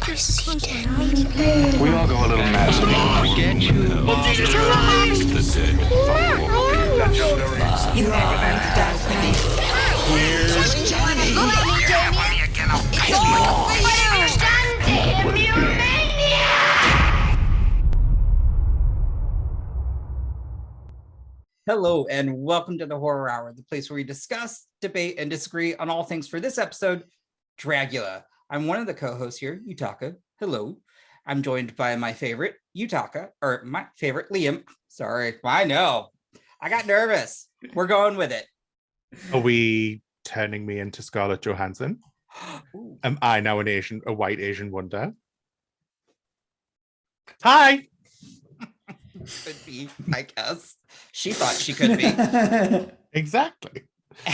We all go a little mad. Forget you. You are under Dahli. Here's Johnny. Hello and welcome to the Horror Hour, the place where we discuss, debate, and disagree on all things for this episode, Dragula. I'm one of the co-hosts here, Yutaka. Hello. I'm joined by my favorite, Yutaka, or my favorite, Liam. Sorry, I know. I got nervous. We're going with it. Are we turning me into Scarlett Johansson? Am I now a white Asian wonder? Hi! Could be, I guess. She thought she could be. Exactly.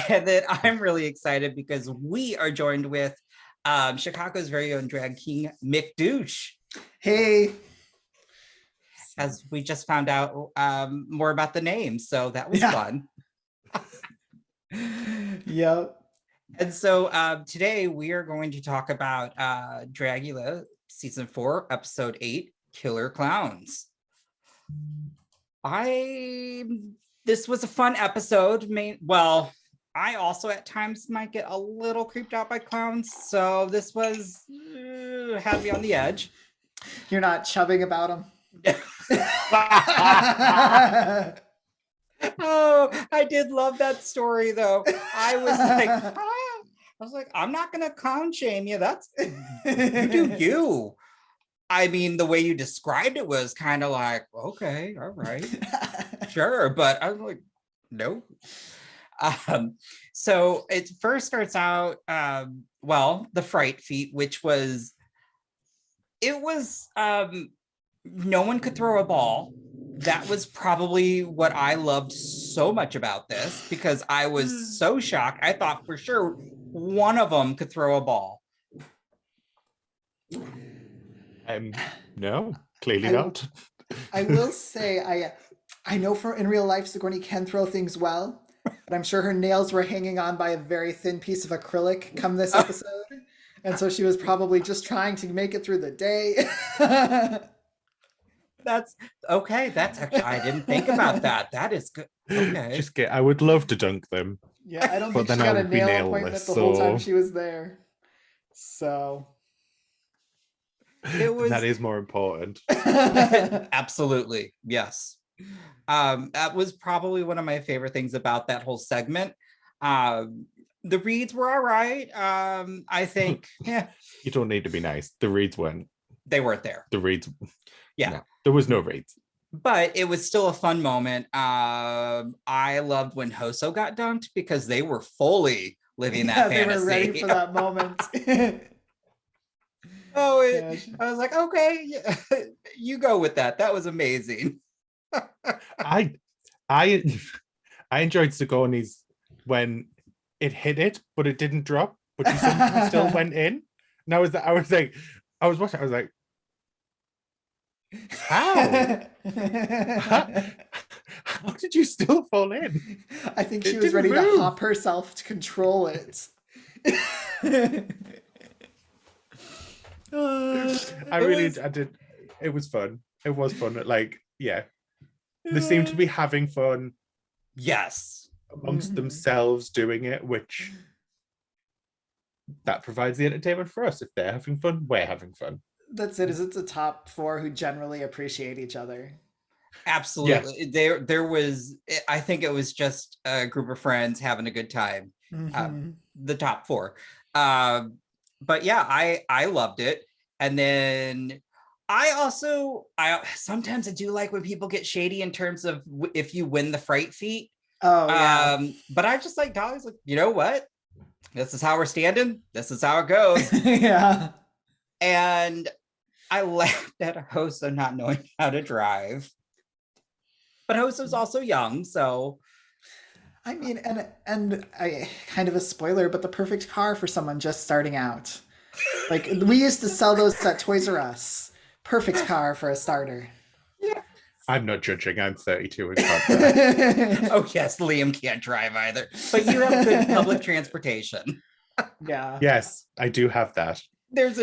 And then I'm really excited because we are joined with Chicago's very own drag king, Mick Douch. Hey. As we just found out more about the name, so that was fun. Yep. And so today we are going to talk about Dragula season 4, episode 8, Killer Clowns. This was a fun episode. Well, I also at times might get a little creeped out by clowns, so this was had me on the edge. You're not chubbing about them. Oh, I did love that story though. I was like, I'm not gonna clown shame you. That's you do you. I mean, the way you described it was kind of like, okay, all right, sure. But I was like, no. So it first starts out, the Fright feat, which was, no one could throw a ball. That was probably what I loved so much about this, because I was so shocked. I thought for sure one of them could throw a ball. No, clearly not. I will say, I know in real life Sigourney can throw things well, but I'm sure her nails were hanging on by a very thin piece of acrylic come this episode. And so she was probably just trying to make it through the day. That's okay. That's actually, I didn't think about that. That is good. Okay. I would love to dunk them. Yeah, I don't think she got a nail appointment the whole time she was there. So that is more important. Absolutely. Yes. That was probably one of my favorite things about that whole segment. The reads were all right. I think You don't need to be nice. The reads they weren't there. The reads. Yeah. No, there was no reads. But it was still a fun moment. I loved when Hoso got dunked because they were fully living that fantasy. They were ready for that moment. I was like, okay, you go with that. That was amazing. I enjoyed Sigourney's when it hit it, but it didn't drop, but she somehow still went in. And I was watching, I was like, how? How did you still fall in? I think she was ready to hop herself to control it. I did. It was fun. It was fun. They seem to be having fun. Yes. Amongst themselves doing it, which that provides the entertainment for us. If they're having fun, we're having fun. That's it. It's a top 4 who generally appreciate each other. Absolutely. Yes. There was, I think it was just a group of friends having a good time. The top 4. But yeah, I loved it. And then I sometimes I do like when people get shady in terms of if you win the Fright feat. Oh, yeah. But I just like Dahli's like, you know what? This is how we're standing. This is how it goes. Yeah. And I laughed at Hoso not knowing how to drive. But Hoso's also young, so. I mean, and I kind of a spoiler, but the perfect car for someone just starting out. Like, we used to sell those at Toys R Us. Perfect car for a starter. Yeah. I'm not judging. I'm 32 and can't drive. Oh yes, Liam can't drive either. But you have good public transportation. Yeah. Yes, I do have that. There's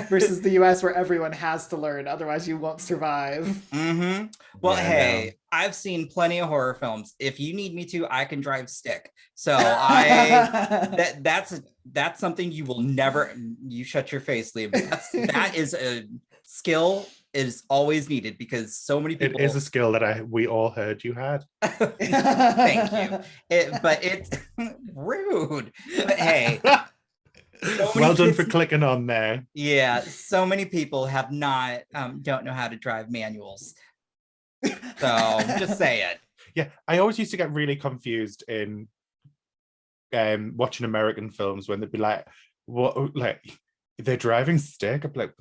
versus the US where everyone has to learn, otherwise you won't survive. Mm-hmm. Well, Yeah, I hey, know. I've seen plenty of horror films. If you need me to, I can drive stick. So that's something you will never. You shut your face, Liam. That is a skill is always needed because so many people. It is a skill that we all heard you had. Thank you. But it's rude. But hey. Well done for clicking on there. Yeah, so many people have not don't know how to drive manuals. So just say it. Yeah, I always used to get really confused in watching American films when they'd be like, "What? Like they're driving stick?" I'd be like,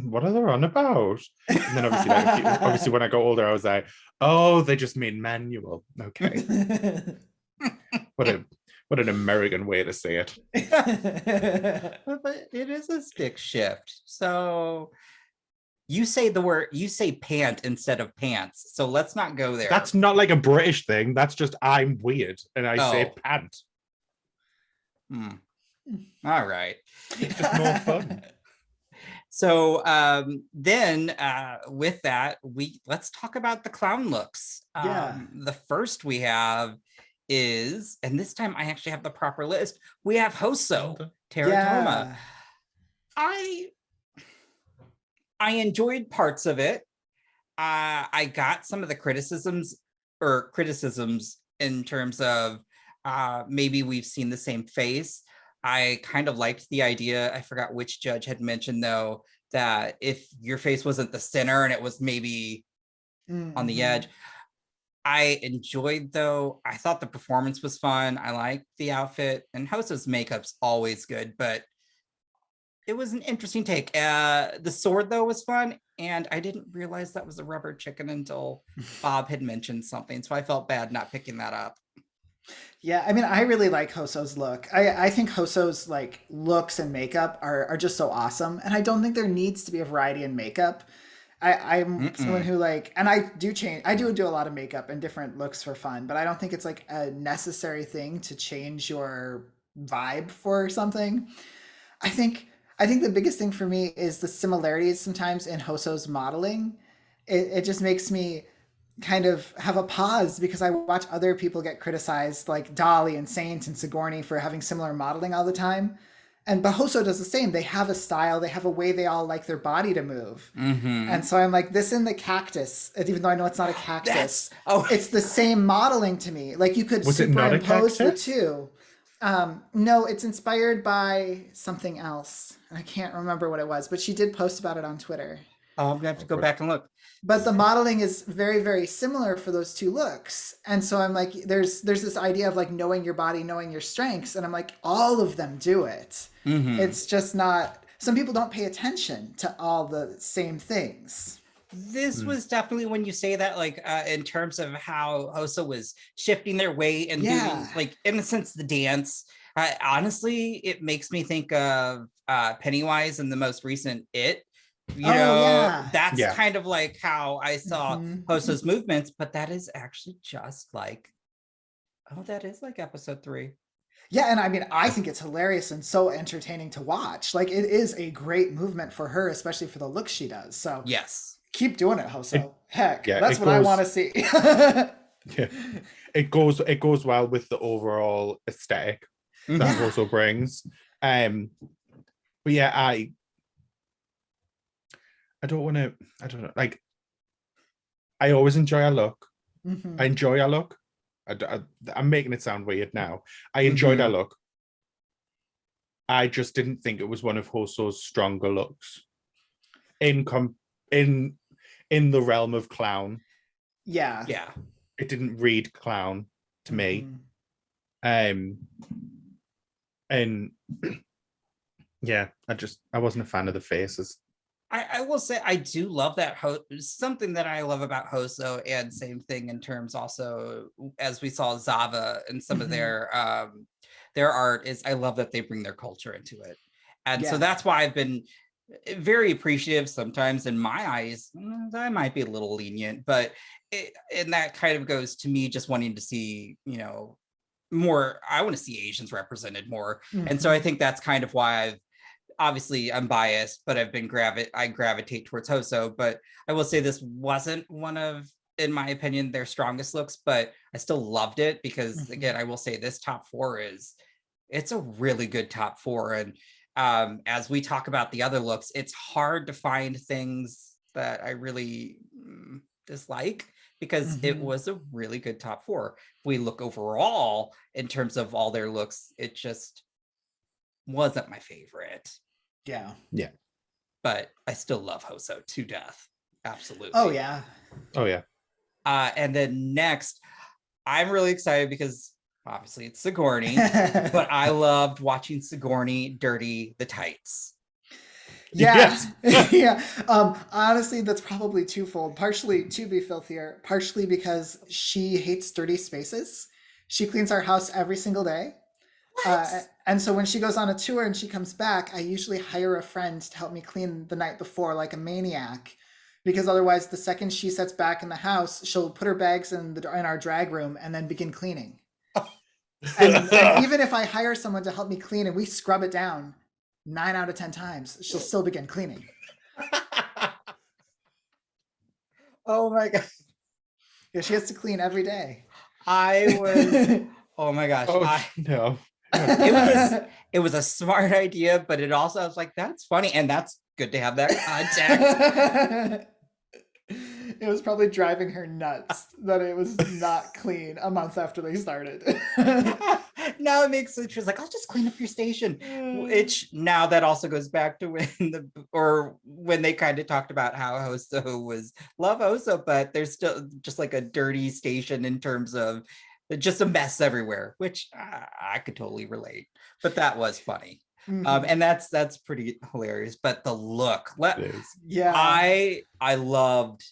"What are they on about?" And then obviously when I got older, I was like, "Oh, they just mean manual." Okay. What an American way to say it. But it is a stick shift. So you say pant instead of pants. So let's not go there. That's not like a British thing. That's just I'm weird and I say pant. All right. It's just more fun. So then with that, let's talk about the clown looks. The first we have is, and this time I actually have the proper list. We have Hoso, Terra, Toma. I enjoyed parts of it. I got some of the criticisms in terms of maybe we've seen the same face. I kind of liked the idea. I forgot which judge had mentioned though, that if your face wasn't the center and it was maybe on the edge. I enjoyed though. I thought the performance was fun. I liked the outfit, and Hoso's makeup's always good, but it was an interesting take. The sword though was fun, and I didn't realize that was a rubber chicken until Bob had mentioned something, so I felt bad not picking that up. Yeah, I mean, I really like Hoso's look. I think Hoso's like looks and makeup are just so awesome, and I don't think there needs to be a variety in makeup. I'm someone who like, and I do do a lot of makeup and different looks for fun, but I don't think it's like a necessary thing to change your vibe for something. I think the biggest thing for me is the similarities sometimes in Hoso's modeling. It just makes me kind of have a pause because I watch other people get criticized, like Dahli and Saint and Sigourney, for having similar modeling all the time. But Hoso does the same. They have a style. They have a way they all like their body to move. And so I'm like, this in the cactus, even though I know it's not a cactus, it's the same modeling to me. Like you could superimpose the two. No, it's inspired by something else. I can't remember what it was, but she did post about it on Twitter. Oh, I'm gonna have to go back and look. But the modeling is very, very similar for those two looks. And so I'm like, there's this idea of like knowing your body, knowing your strengths. And I'm like, all of them do it. It's just not, some people don't pay attention to all the same things. This was definitely, when you say that, like in terms of how Hoso was shifting their weight and doing, like, in a sense, the dance. Honestly, it makes me think of Pennywise in the most recent It. That's kind of like how I saw Hoso's movements, but that is actually just like, that is like episode 3. Yeah, and I mean, I think it's hilarious and so entertaining to watch. Like, it is a great movement for her, especially for the look she does. So yes, keep doing it, Hoso. That's what I want to see. It goes well with the overall aesthetic that Hoso brings. But yeah, I don't know. Like, I always enjoy a look. I enjoy a look. I'm making it sound weird now. I enjoyed her look. I just didn't think it was one of Hoso's stronger looks in the realm of clown. Yeah. It didn't read clown to me. And yeah, I wasn't a fan of the faces. I will say I do love that. Something that I love about Hoso, and same thing in terms also as we saw Zava and some of their art, is I love that they bring their culture into it. And so that's why I've been very appreciative. Sometimes in my eyes, I might be a little lenient, but and that kind of goes to me just wanting to see, more. I want to see Asians represented more. And so I think that's kind of why obviously I'm biased, but I gravitate towards Hoso, but I will say this wasn't one of, in my opinion, their strongest looks, but I still loved it because again, I will say this top 4 it's a really good top 4. And as we talk about the other looks, it's hard to find things that I really dislike because it was a really good top 4. If we look overall in terms of all their looks, it just wasn't my favorite. Yeah. But I still love Hoso to death. Absolutely. Oh yeah. And then next, I'm really excited because obviously it's Sigourney, but I loved watching Sigourney dirty the tights. Yeah. Yeah. Honestly, that's probably twofold. Partially to be filthier, partially because she hates dirty spaces. She cleans our house every single day. And so when she goes on a tour and she comes back, I usually hire a friend to help me clean the night before like a maniac. Because otherwise, the second she sets back in the house, she'll put her bags in our drag room and then begin cleaning. And even if I hire someone to help me clean and we scrub it down 9 out of 10 times, she'll still begin cleaning. Oh my God. Yeah, she has to clean every day. Oh my gosh. Oh, no. It was a smart idea, but it also, I was like, that's funny. And that's good to have that context. It was probably driving her nuts that it was not clean a month after they started. Now it makes sense. She was like, I'll just clean up your station. Which now that also goes back to when they kind of talked about how Hoso was love Hoso, but there's still just like a dirty station in terms of just a mess everywhere, which I could totally relate. But that was funny. And that's pretty hilarious. But the look, yeah, I loved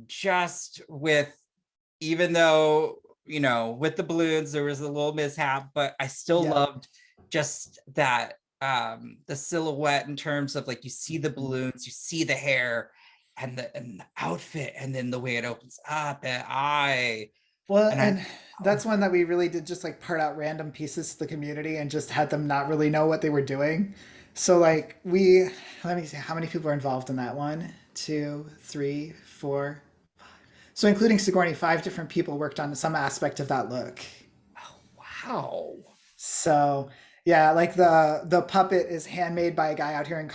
just with, even though, you know, with the balloons there was a little mishap, but I still loved just that the silhouette in terms of like, you see the balloons, you see the hair and the outfit, and then the way it opens up, and that's one that we really did just like part out random pieces to the community and just had them not really know what they were doing. So like let me see how many people are involved in that. 1, 2, 3, 4, 5. So including Sigourney, 5 different people worked on some aspect of that look. Oh, wow. So yeah, like the puppet is handmade by a guy out here in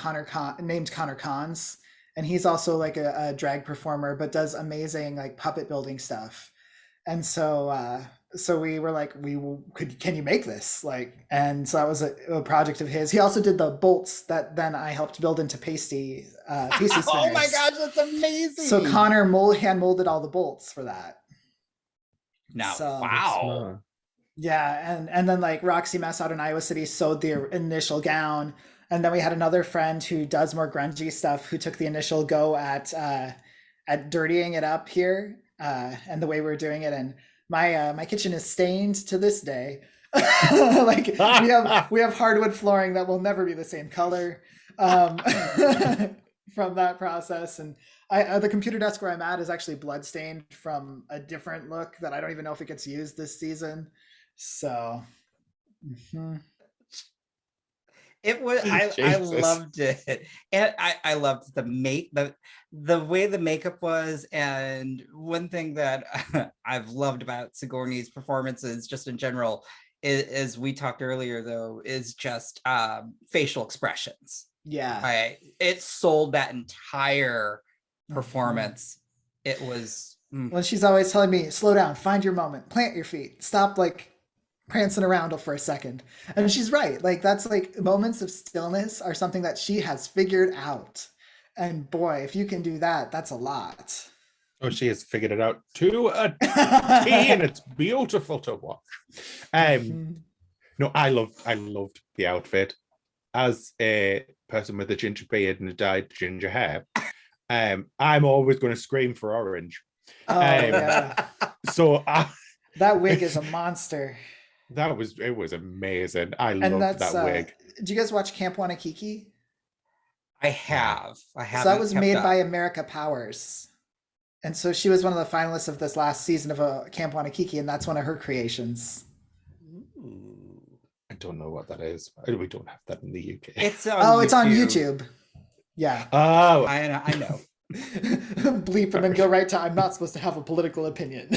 named Connor Konz. And he's also like a drag performer, but does amazing like puppet building stuff. And so we were like, can you make this? Like, and so that was a project of his. He also did the bolts that then I helped build into pasty spinners. Oh my gosh, that's amazing. So Connor hand molded all the bolts for that. Now, wow. Yeah, and then like Roxie Mess out in Iowa City sewed the initial gown. And then we had another friend who does more grungy stuff who took the initial go at dirtying it up here. And the way we're doing it, and my kitchen is stained to this day. Like we have hardwood flooring that will never be the same color from that process. And the computer desk where I'm at is actually blood stained from a different look that I don't even know if it gets used this season. So. It was I loved it, and I loved the way the makeup was. And one thing that I've loved about Sigourney's performances just in general is we talked earlier though, is just facial expressions. It sold that entire performance. It was when she's always telling me, slow down, find your moment, plant your feet, stop like prancing around for a second. And she's right. Like that's like moments of stillness are something that she has figured out. And boy, if you can do that, that's a lot. Oh, she has figured it out to a T, and it's beautiful to watch. No, I loved the outfit. As a person with a ginger beard and a dyed ginger hair, I'm always going to scream for orange. So that wig is a monster. It was amazing. I loved that wig. Did you guys watch Camp Wanakiki? I have. So that was made by America Powers. And so she was one of the finalists of this last season of Camp Wanakiki, and that's one of her creations. Ooh. don't know what that is. We don't have that in the UK. It's on it's on YouTube. Yeah. Oh, I know. Bleep and then go right to I'm not supposed to have a political opinion.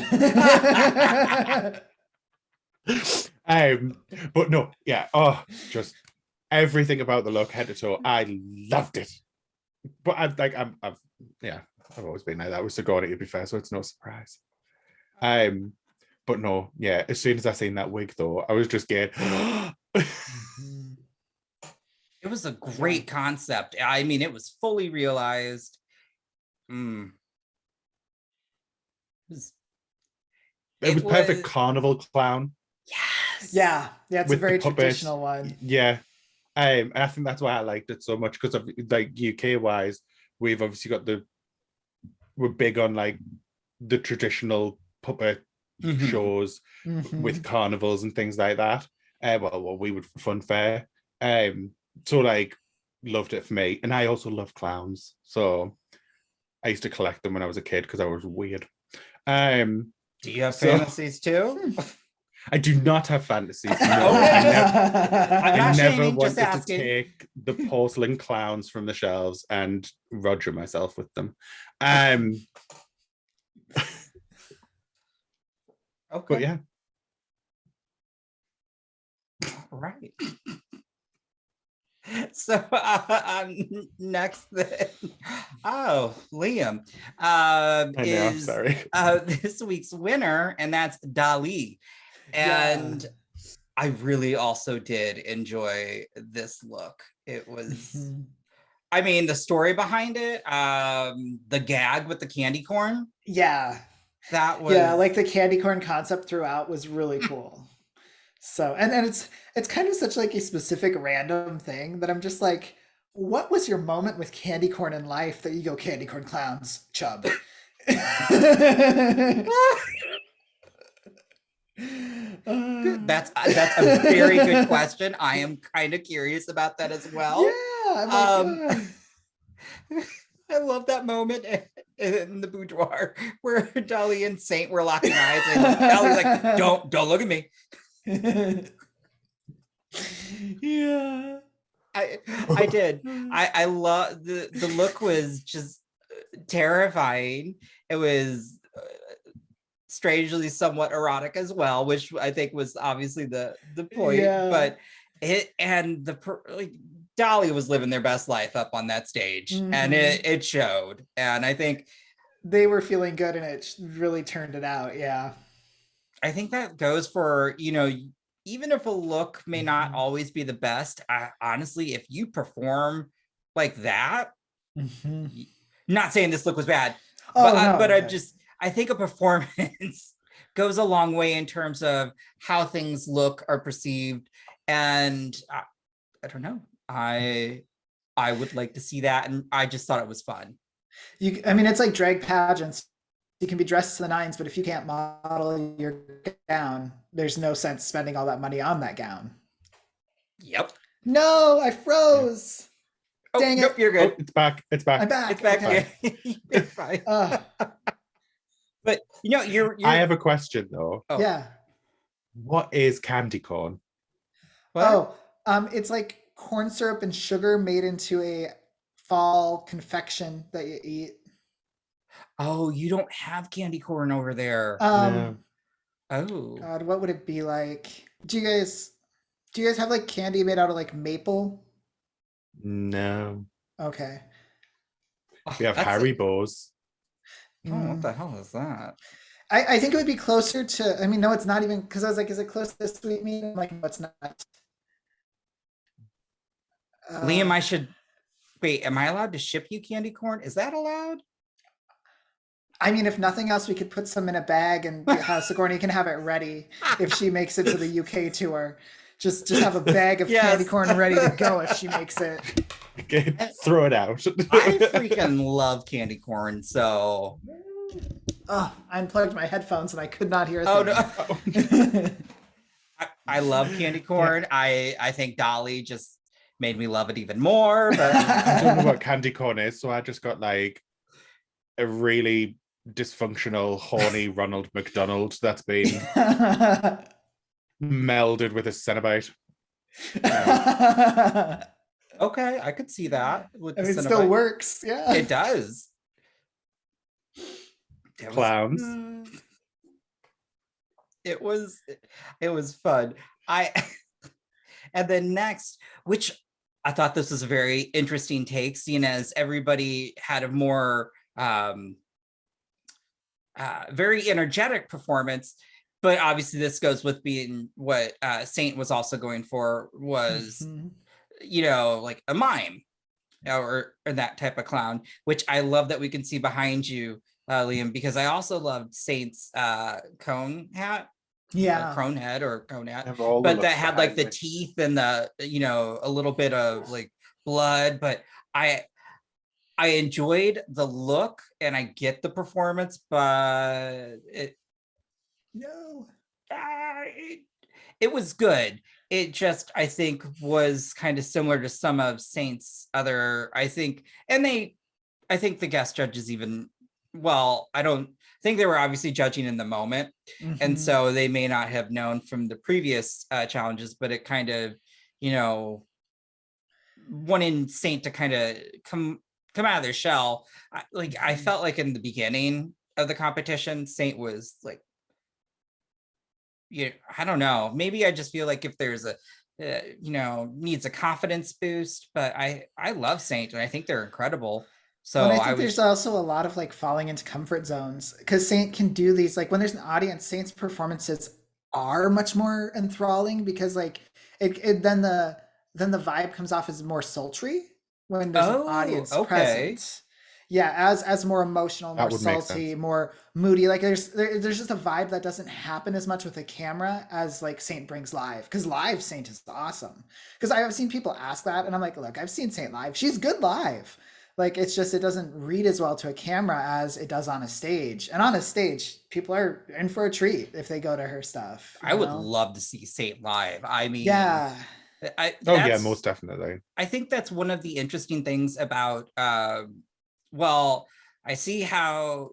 But no, yeah. Oh, just everything about the look, head to toe. I loved it. But I've always been like that with Sigourney, to be fair, so it's no surprise. But no, yeah, as soon as I seen that wig though, I was just getting It was a great concept. I mean, it was fully realized. It was perfect carnival clown. Yes. Yeah, it's a very traditional one. Yeah. And I think that's why I liked it so much, because of like UK wise, we've obviously got we're big on like the traditional puppet shows with carnivals and things like that. Well, we would fun fair. So like loved it for me. And I also love clowns. So I used to collect them when I was a kid because I was weird. Do you have fantasies too? I do not have fantasies. No. I never wanted to take the porcelain clowns from the shelves and Roger myself with them. Okay. But yeah. All right. So next then, Liam is sorry. This week's winner, and that's Dahli. And I really also did enjoy this look. It was, I mean, the story behind it, the gag with the candy corn. Yeah. That was like the candy corn concept throughout was really cool. So, and it's kind of such like a specific random thing that I'm just like, what was your moment with candy corn in life that you go candy corn clowns, chub? That's a very good question. I am kind of curious about that as well. Yeah. I love that moment in the boudoir where Dahli and Saint were locking eyes, and Dahli's like, "Don't look at me." Yeah. I did. I love the look was just terrifying. It was strangely somewhat erotic as well, which I think was obviously the point. Yeah. But Dahli was living their best life up on that stage, and it showed. And I think they were feeling good, and it really turned it out. Yeah. I think that goes for, even if a look may not always be the best, honestly, if you perform like that, not saying this look was bad, but I think a performance goes a long way in terms of how things look or perceived. And I don't know, I would like to see that. And I just thought it was fun. It's like drag pageants. You can be dressed to the nines, but if you can't model your gown, there's no sense spending all that money on that gown. Yep. No, I froze. Dang nope, it. You're good. It's back. I'm back. It's back. Okay. You're fine. But you're I have a question though. Oh. Yeah. What is candy corn? What? It's like corn syrup and sugar made into a fall confection that you eat. Oh, you don't have candy corn over there. No. Oh God, what would it be like? Do you guys have like candy made out of like maple? No. Okay. We have Haribo's. What the hell is that? I think it would be closer to, no, it's not even, because I was like, is it close to sweetmeat? I'm like, no, it's not. Liam, am I allowed to ship you candy corn? Is that allowed? If nothing else, we could put some in a bag and Sigourney can have it ready if she makes it to the UK tour. Just have a bag of candy corn ready to go if she makes it. Okay, throw it out. I freaking love candy corn, so. Oh, I unplugged my headphones and I could not hear a thing. No. I love candy corn. Yeah. I think Dahli just made me love it even more. But I don't know what candy corn is, so I just got like a really dysfunctional, horny Ronald McDonald that's been melded with a Cenobite. Okay, I could see that with I the mean, it still Cenobite. works. Yeah. It does. Clowns. It was fun. I and then next, which I thought this was a very interesting take, seeing as everybody had a more very energetic performance. But obviously this goes with being what Saint was also going for was, like a mime or that type of clown, which I love that we can see behind you, Liam, because I also loved Saint's cone hat. Crone head or cone hat, but that had like the teeth and the a little bit of like blood. But I enjoyed the look and I get the performance, but it was good. It just, I think, was kind of similar to some of Saint's other, I think the guest judges even, well, I don't think they were obviously judging in the moment. And so they may not have known from the previous challenges, but it kind of, wanting Saint to kind of come out of their shell. I felt like in the beginning of the competition, Saint was like, I don't know. Maybe I just feel like if there's a, needs a confidence boost, but I love Saint and I think they're incredible. So I think there's also a lot of like falling into comfort zones because Saint can do these, like when there's an audience, Saint's performances are much more enthralling because like then the vibe comes off as more sultry when there's an audience present. Yeah, as more emotional, more salty, more moody. Like there's just a vibe that doesn't happen as much with a camera as like Saint brings live. Because live Saint is awesome. Because I've seen people ask that, and I'm like, look, I've seen Saint live. She's good live. Like it's just it doesn't read as well to a camera as it does on a stage. And on a stage, people are in for a treat if they go to her stuff. I would love to see Saint live. I mean, yeah. Most definitely. I think that's one of the interesting things about I see how,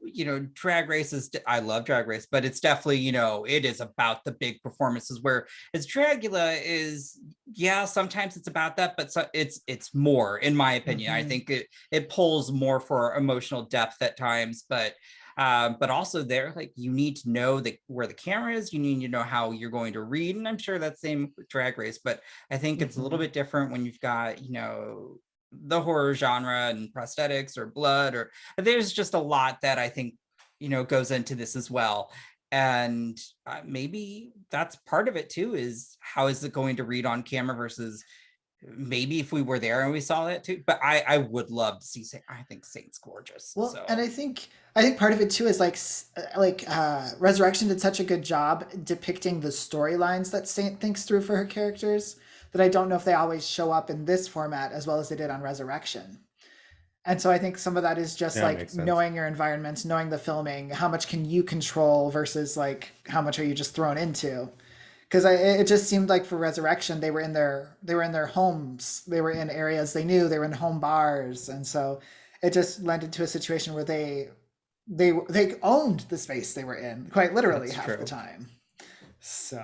Drag Race is, I love Drag Race, but it's definitely, it is about the big performances, where as Dragula is, sometimes it's about that, but it's more, in my opinion. I think it pulls more for emotional depth at times, but also there, like, you need to know where the camera is, you need to know how you're going to read, and I'm sure that's same with Drag Race, but I think it's a little bit different when you've got, the horror genre and prosthetics or blood, or there's just a lot that I think goes into this as well. And maybe that's part of it too, is how is it going to read on camera versus maybe if we were there and we saw that too. But I would love to see I think Saint's gorgeous. Well, so. And I think part of it too is like Resurrection did such a good job depicting the storylines that Saint thinks through for her characters that I don't know if they always show up in this format as well as they did on Resurrection. And so I think some of that is just like knowing your environment, knowing the filming, how much can you control versus like how much are you just thrown into? Because it just seemed like for Resurrection they were in their homes, they were in areas they knew, they were in home bars, and so it just led to a situation where they owned the space they were in quite literally. That's half true. The time. So.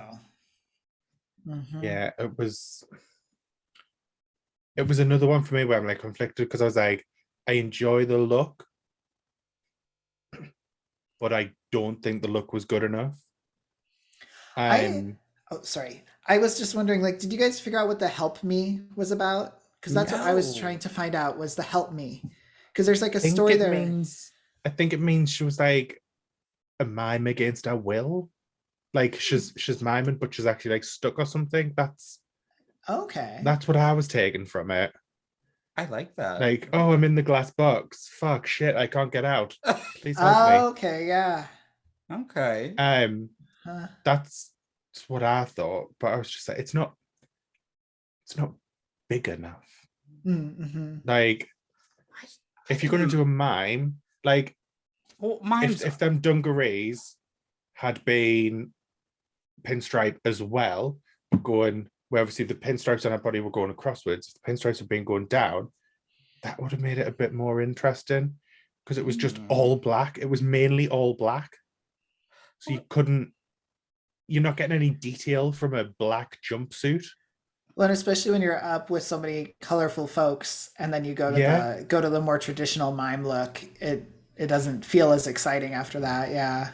Yeah, it was another one for me where I'm like conflicted because I was like, I enjoy the look, but I don't think the look was good enough. Sorry. I was just wondering, like, did you guys figure out what the Help Me was about? Because that's what I was trying to find out, was the Help Me. Because there's like a story there. I think it means she was like a mime against her will. Like she's miming, but she's actually like stuck or something. That's okay. That's what I was taking from it. I like that. Like, oh, I'm in the glass box. Fuck, shit, I can't get out. Please help me. Okay, yeah. Okay. That's what I thought, but I was just like, it's not big enough. Like, if you're going to do a mime, like, if them dungarees had been pinstripe as well, going where obviously the pinstripes on her body were going acrosswards, if the pinstripes had been going down, that would have made it a bit more interesting, because it was just all black. It was mainly all black, so you're not getting any detail from a black jumpsuit. Well, and especially when you're up with so many colorful folks, and then you go to the more traditional mime look, it doesn't feel as exciting after that. Yeah.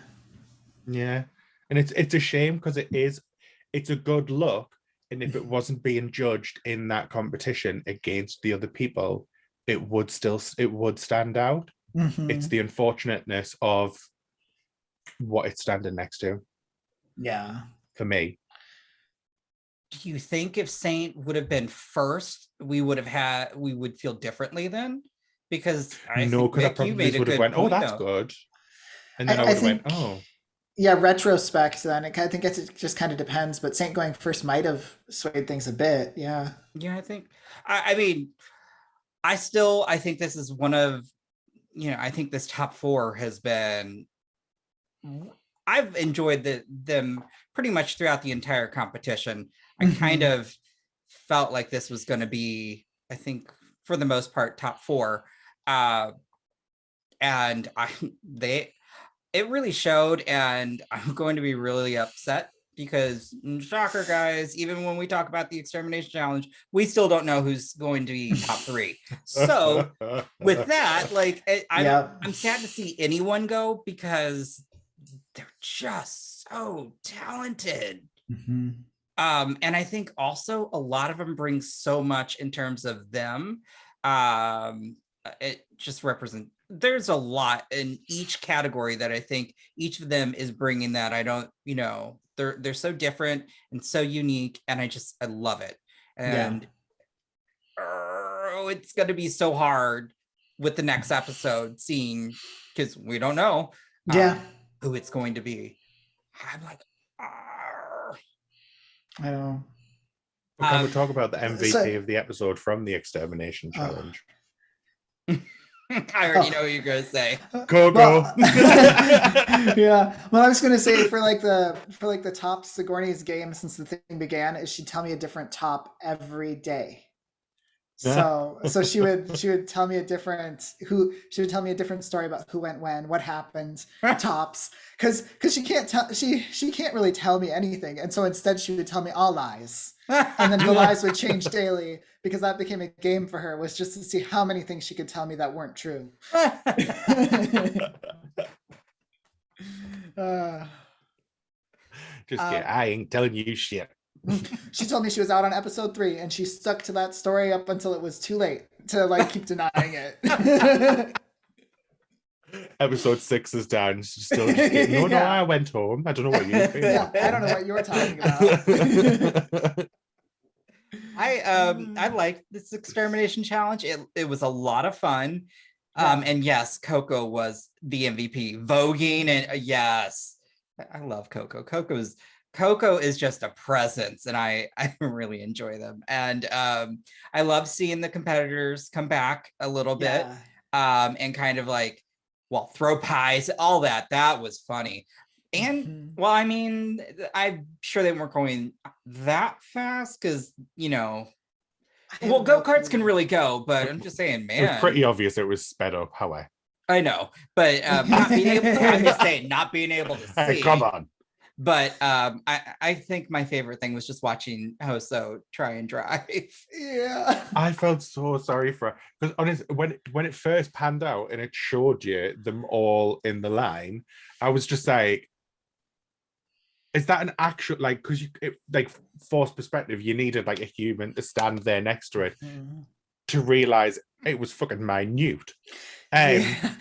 Yeah. And it's a shame because it's a good look. And if it wasn't being judged in that competition against the other people, it would stand out. It's the unfortunateness of what it's standing next to. Yeah. For me. Do you think if Saint would have been first, we would feel differently then? Because I think because I Mick, you probably made a would have good went, oh, point, that's though. good. And then I would have went, oh. Yeah, retrospect, then I think it just kind of depends, but Saint going first might have swayed things a bit. Yeah. Yeah, I think, I mean, I think this is one of, I think this top 4 has been, I've enjoyed them pretty much throughout the entire competition. I kind of felt like this was going to be, I think, for the most part, top 4. And it really showed, and I'm going to be really upset because, shocker, guys, even when we talk about the Extermination Challenge, we still don't know who's going to be top 3. So with that, like, I'm sad to see anyone go because they're just so talented. And I think also a lot of them bring so much in terms of them. It just represents, there's a lot in each category that I think each of them is bringing that I don't, they're so different and so unique, and I love it. And it's going to be so hard with the next episode seeing, because we don't know who it's going to be. I'm like, I know. Well, can we talk about the MVP of the episode from the Extermination Challenge? I already know what you're going to say. Koco. Well, yeah. Well, I was going to say for the top Sigourney's game since the thing began is she'd tell me a different top every day. So she would tell me a different story about who went when, what happened, tops, because she can't really tell me anything, and so instead she would tell me all lies, and then the lies would change daily because that became a game for her, was just to see how many things she could tell me that weren't true. I ain't telling you shit. She told me she was out on episode 3, and she stuck to that story up until it was too late to keep denying it. Episode 6 is down. She's still no, I went home. I don't know what you're doing. Yeah, I don't know what you're talking about. I like this Extermination Challenge. It was a lot of fun. And yes, Koco was the MVP. Voguing, and yes, I love Koco. Koco is just a presence, and I really enjoy them. And I love seeing the competitors come back a little bit, and kind of like, throw pies, all that. That was funny. And I mean, I'm sure they weren't going that fast because, go-karts can really go, but I'm just saying, man. It was pretty obvious it was sped up, however. I know, but not being able to, I'm just saying, not being able to see. Hey, come on. But I think my favorite thing was just watching Hoso try and drive. Yeah. I felt so sorry for her. Because honestly, when it first panned out and it showed you them all in the line, I was just like, is that an actual, like, because force perspective, you needed like a human to stand there next to it to realize it was fucking minute.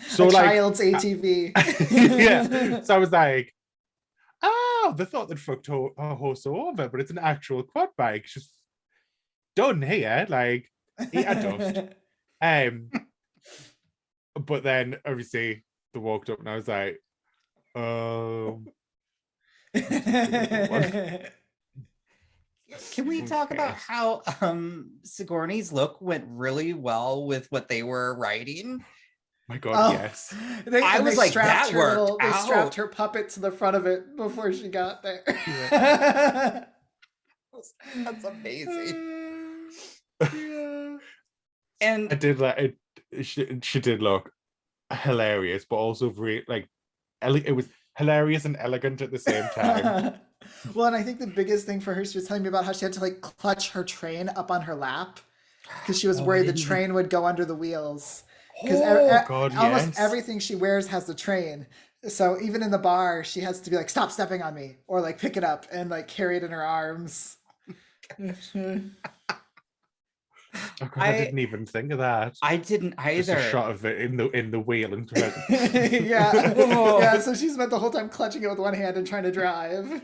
So a child's ATV. Yeah. So I was like, oh, they thought they'd fucked Hoso over, but it's an actual quad bike. She's done here, like, eat a dust. But then obviously they walked up and I was like, Can we talk about how Sigourney's look went really well with what they were writing? My God, yes. They that worked. They strapped her puppet to the front of it before she got there. Yeah. That's amazing. Yeah. And I did like it. She did look hilarious, but also very like it was hilarious and elegant at the same time. Well, and I think the biggest thing for her, she was telling me about how she had to like clutch her train up on her lap because she was worried the train would go under the wheels. Because Oh God, almost yes. everything she wears has the train. So even in the bar, she has to be like, stop stepping on me, or like pick it up and like carry it in her arms. Oh God, I didn't even think of that. I didn't either. Just a shot of it in the wheel and Yeah. Yeah, so she spent the whole time clutching it with one hand and trying to drive.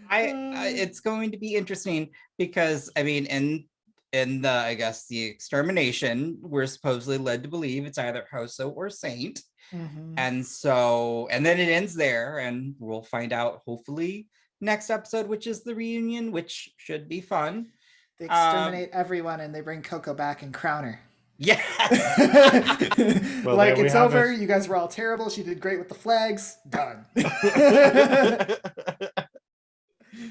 It's going to be interesting because I mean in the I guess the extermination, we're supposedly led to believe it's either Hoso or Saint. And so and then it ends there, and we'll find out hopefully next episode, which is the reunion, which should be fun. They exterminate everyone and they bring Koco back and crown her. Yes. Well, like it's over. You guys were all terrible. She did great with the flags. Done.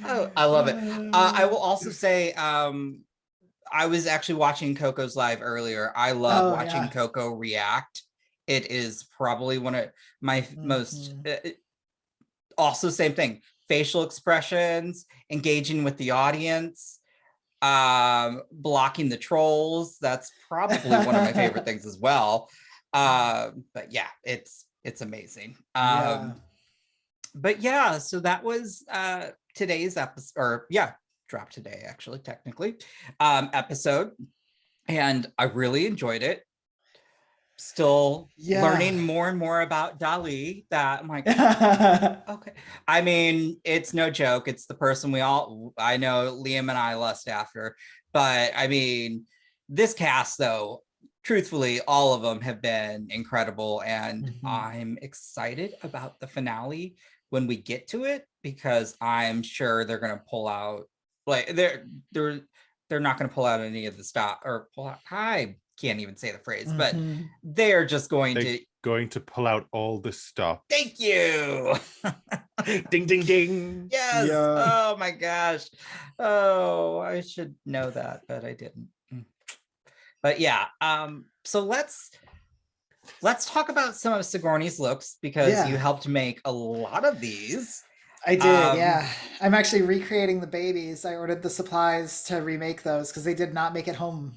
Oh, I love it. I will also say I was actually watching Koco's live earlier. I love watching Koco react. It is probably one of my most also same thing. Facial expressions, engaging with the audience, blocking the trolls. That's probably one of my favorite things as well. But yeah, it's amazing. But yeah, so that was today's episode, or dropped today actually, technically, episode, and I really enjoyed it. Still learning more and more about Dahli, that I'm like, okay. I mean, it's no joke. It's the person I know Liam and I lust after. But I mean, this cast though, truthfully, all of them have been incredible. And I'm excited about the finale when we get to it, because I'm sure they're going to pull out, like they're not going to pull out any of the stop or pull out. I can't even say the phrase, but they're just going to pull out all the stops. Thank you. Ding ding ding. Yes. Yeah. Oh my gosh. Oh, I should know that, but I didn't. But yeah, so let's talk about some of Sigourney's looks, because you helped make a lot of these. I did, yeah. I'm actually recreating the babies. I ordered the supplies to remake those because they did not make it home.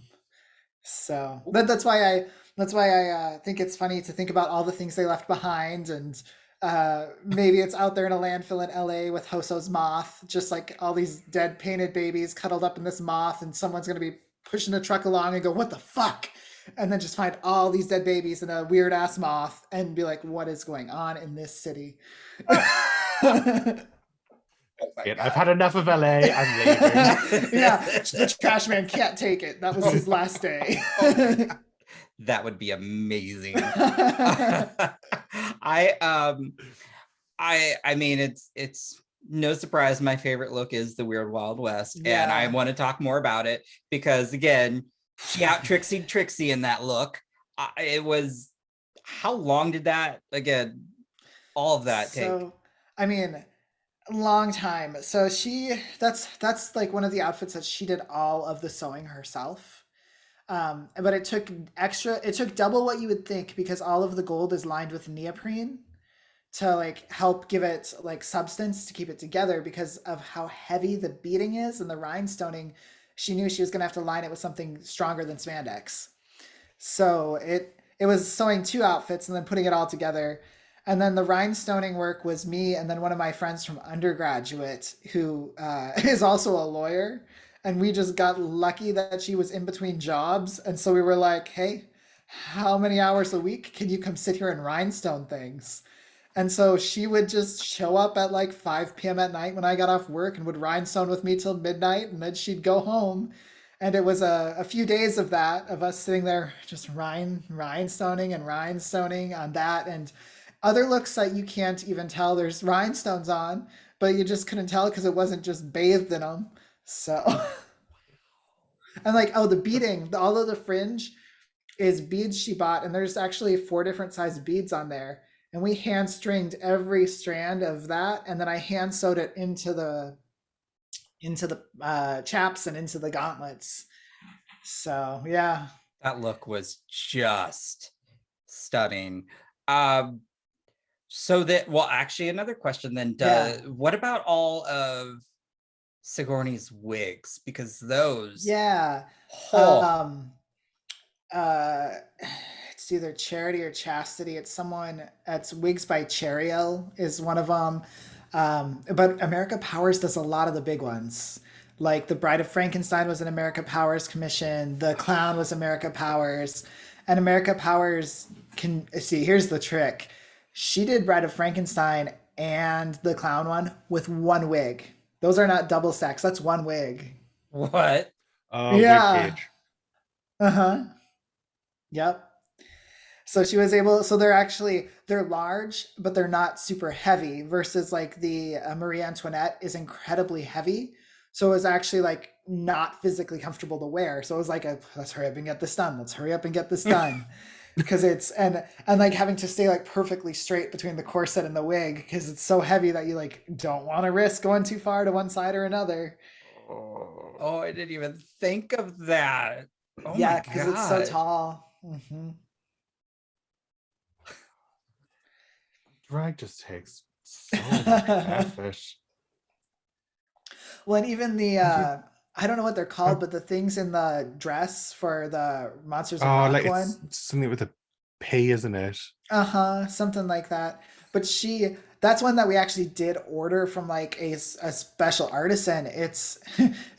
So that's why I think it's funny to think about all the things they left behind, and maybe it's out there in a landfill in LA with Hoso's moth, just like all these dead painted babies cuddled up in this moth, and someone's gonna be pushing a truck along and go, what the fuck? And then just find all these dead babies in a weird ass moth and be like, what is going on in this city? I've had enough of LA. I'm leaving. Yeah, the trash man can't take it. That was his last day. That would be amazing. I mean, it's no surprise my favorite look is the Weird Wild West, and I want to talk more about it because again, she out Trixie in that look. It was, how long did that all of that take? So, I mean, long time. So that's like one of the outfits that she did all of the sewing herself. But it took double what you would think, because all of the gold is lined with neoprene to like help give it like substance to keep it together, because of how heavy the beading is and the rhinestoning. She knew she was going to have to line it with something stronger than spandex. So it was sewing two outfits and then putting it all together. And then the rhinestoning work was me and then one of my friends from undergraduate who is also a lawyer. And we just got lucky that she was in between jobs. And so we were like, hey, how many hours a week can you come sit here and rhinestone things? And so she would just show up at like 5 p.m. at night when I got off work and would rhinestone with me till midnight. And then she'd go home. And it was a few days of that, of us sitting there just rhinestoning on that. And other looks that you can't even tell there's rhinestones on, but you just couldn't tell because it wasn't just bathed in them. So, and like, the beading, all of the fringe is beads she bought. And there's actually 4 different size beads on there. And we hand stringed every strand of that. And then I hand sewed it into the chaps and into the gauntlets. So, yeah. That look was just stunning. So that, well, actually, another question then. What about all of Sigourney's wigs? Because those, it's either Charity or Chastity. It's Wigs by Chariel is one of them. But America Powers does a lot of the big ones. Like the Bride of Frankenstein was an America Powers commission. The Clown was America Powers. And America Powers here's the trick. She did Bride of Frankenstein and the Clown one with one wig. Those are not double stacks. That's one wig. What? Yeah. Wig cage. Uh-huh. Yep. So she was they're large, but they're not super heavy versus like the Marie Antoinette is incredibly heavy. So it was actually like not physically comfortable to wear. So it was like, let's hurry up and get this done. Let's hurry up and get this done. Because it's, and like having to stay like perfectly straight between the corset and the wig because it's so heavy that you like don't want to risk going too far to one side or another. Oh, I didn't even think of that. Oh yeah, because it's so tall. Mm-hmm. Drag just takes so much effort. Well, and even the I don't know what they're called, but the things in the dress for the Monsters of Rock one. It's something with a P, isn't it? Something like that. But that's one that we actually did order from like a special artisan. It's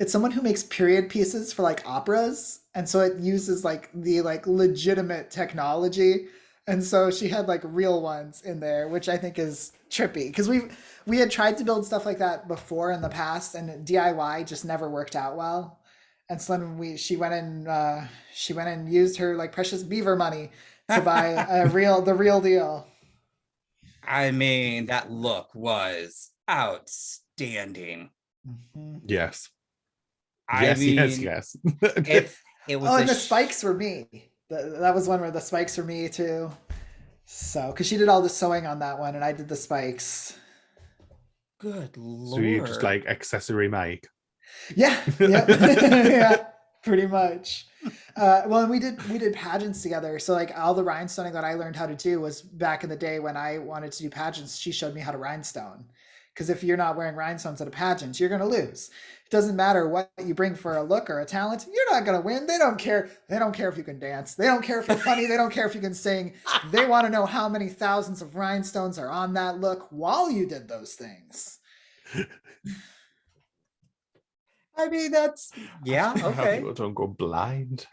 someone who makes period pieces for like operas, and so it uses like the like legitimate technology. And so she had like real ones in there, which I think is trippy because we had tried to build stuff like that before in the past, and DIY just never worked out well. And so then she went and used her like precious beaver money to buy the real deal. I mean, that look was outstanding. Mm-hmm. Yes. Yes. It was. And the spikes were me. That was one where the spikes were me too. So, because she did all the sewing on that one, and I did the spikes. Good lord! So you just like accessory Mike? Yeah, yeah, pretty much. Well, and we did pageants together. So like all the rhinestoning that I learned how to do was back in the day when I wanted to do pageants. She showed me how to rhinestone. Because if you're not wearing rhinestones at a pageant, you're going to lose. It doesn't matter what you bring for a look or a talent. You're not going to win. They don't care. They don't care if you can dance. They don't care if you're funny. They don't care if you can sing. They want to know how many thousands of rhinestones are on that look while you did those things. I mean, that's, yeah, okay. People don't go blind.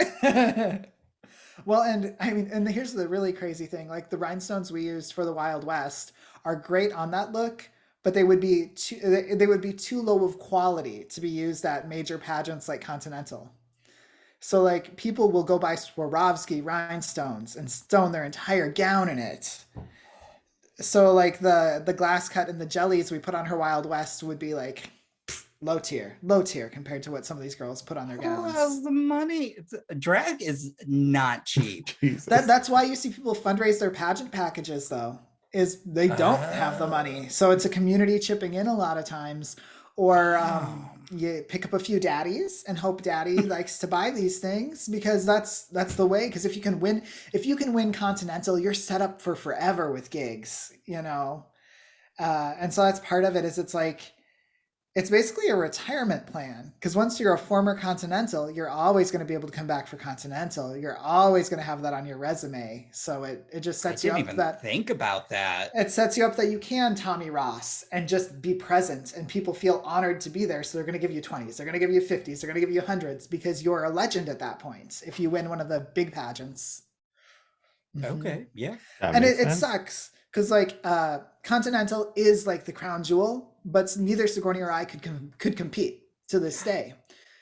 Well, and I mean, and here's the really crazy thing. Like the rhinestones we used for the Wild West are great on that look, but they would be too low of quality to be used at major pageants like Continental. So like people will go buy Swarovski rhinestones and stone their entire gown in it. So like the glass cut and the jellies we put on her Wild West would be like low tier compared to what some of these girls put on their gowns. Who has the money? Drag is not cheap. That's why you see people fundraise their pageant packages though. Is they don't have the money. So it's a community chipping in a lot of times. Or you pick up a few daddies and hope daddy likes to buy these things because that's the way. Because if you can win Continental, you're set up for forever with gigs, you know? And so that's part of it is it's basically a retirement plan because once you're a former Continental, you're always going to be able to come back for Continental. You're always going to have that on your resume. So it just sets you up that think about that. It sets you up that you can Tommy Ross and just be present and people feel honored to be there. So they're going to give you 20s. They're going to give you 50s. They're going to give you 100s because you're a legend at that point. If you win one of the big pageants. Okay. Yeah. And it sucks because like Continental is like the crown jewel. But neither Sigourney or I could compete to this day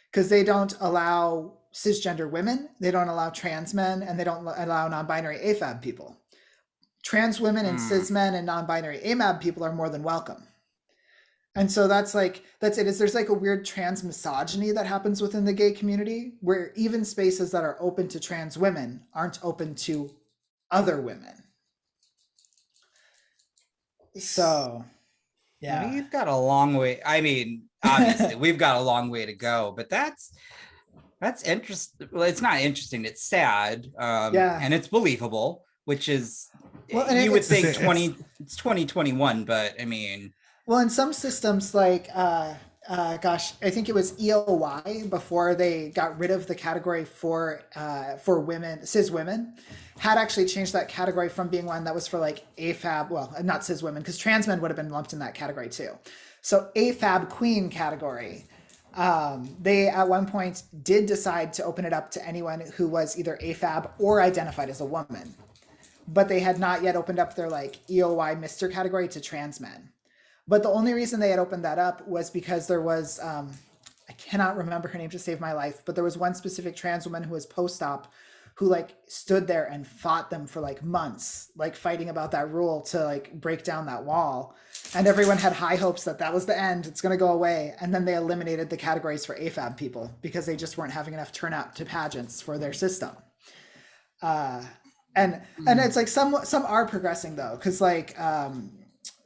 because they don't allow cisgender women, they don't allow trans men, and they don't allow non-binary AFAB people. Trans women and cis men and non-binary AMAB people are more than welcome. And so that's it. There's like a weird trans misogyny that happens within the gay community where even spaces that are open to trans women aren't open to other women. So... yeah, we've got a long way. I mean, obviously, we've got a long way to go, but that's interesting. Well, it's not interesting. It's sad. And it's believable. which is Well, and you would think it's- it's 2021, but I mean, Well, in some systems, like, gosh, I think it was EOY before they got rid of the category for women, cis women, had actually changed that category from being one that was for like AFAB, well, not cis women, because trans men would have been lumped in that category too. So AFAB queen category, they at one point did decide to open it up to anyone who was either AFAB or identified as a woman, but they had not yet opened up their like EOY Mr. category to trans men. But the only reason they had opened that up was because there was, I cannot remember her name to save my life, but there was one specific trans woman who was post-op who like stood there and fought them for like months, like fighting about that rule to like break down that wall. And everyone had high hopes that that was the end, it's going to go away. And then they eliminated the categories for AFAB people because they just weren't having enough turnout to pageants for their system. And it's like some are progressing though, because like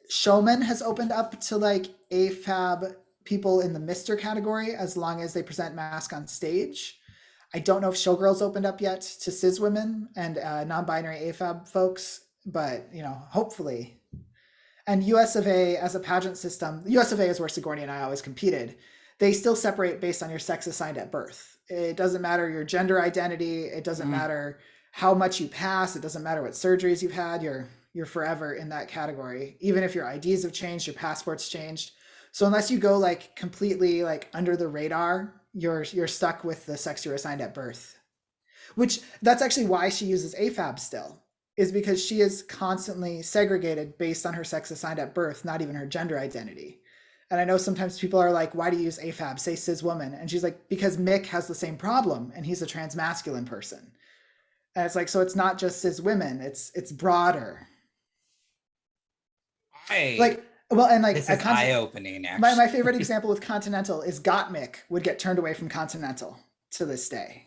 Showman has opened up to like AFAB people in the Mr. category as long as they present mask on stage. I don't know if Showgirls opened up yet to cis women and non-binary AFAB folks, but you know, hopefully. And US of A as a pageant system, US of A is where Sigourney and I always competed. They still separate based on your sex assigned at birth. It doesn't matter your gender identity. It doesn't matter how much you pass. It doesn't matter what surgeries you've had. You're forever in that category. Even if your IDs have changed, your passport's changed. So unless you go like completely like under the radar, you're stuck with the sex you were assigned at birth. Which that's actually why she uses AFAB still, is because she is constantly segregated based on her sex assigned at birth, not even her gender identity. And I know sometimes people are like, why do you use AFAB? Say cis woman. And she's like, because Mick has the same problem and he's a trans masculine person. And it's like, so it's not just cis women, it's broader. Like, well, and like this is eye-opening. Actually, my favorite example with Continental is Gottmik would get turned away from Continental to this day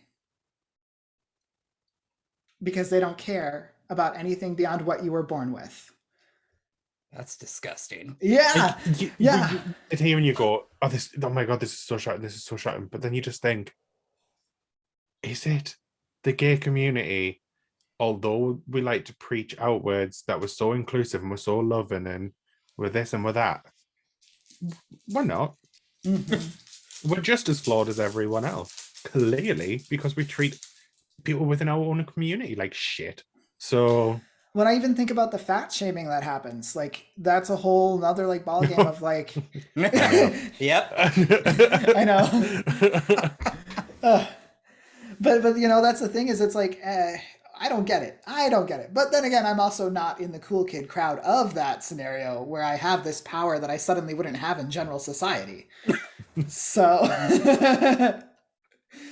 because they don't care about anything beyond what you were born with. That's disgusting. Yeah, yeah. And here when you go, oh my god, this is so shocking. This is so shocking. But then you just think, is it the gay community? Although we like to preach outwards that we're so inclusive and we're so loving and we're this and we're that, we're not. We're just as flawed as everyone else, clearly, because we treat people within our own community like shit. So when I even think about the fat shaming that happens, like that's a whole nother like ball game of like Yep. I know. But you know, that's the thing is it's like I don't get it. But then again, I'm also not in the cool kid crowd of that scenario where I have this power that I suddenly wouldn't have in general society. So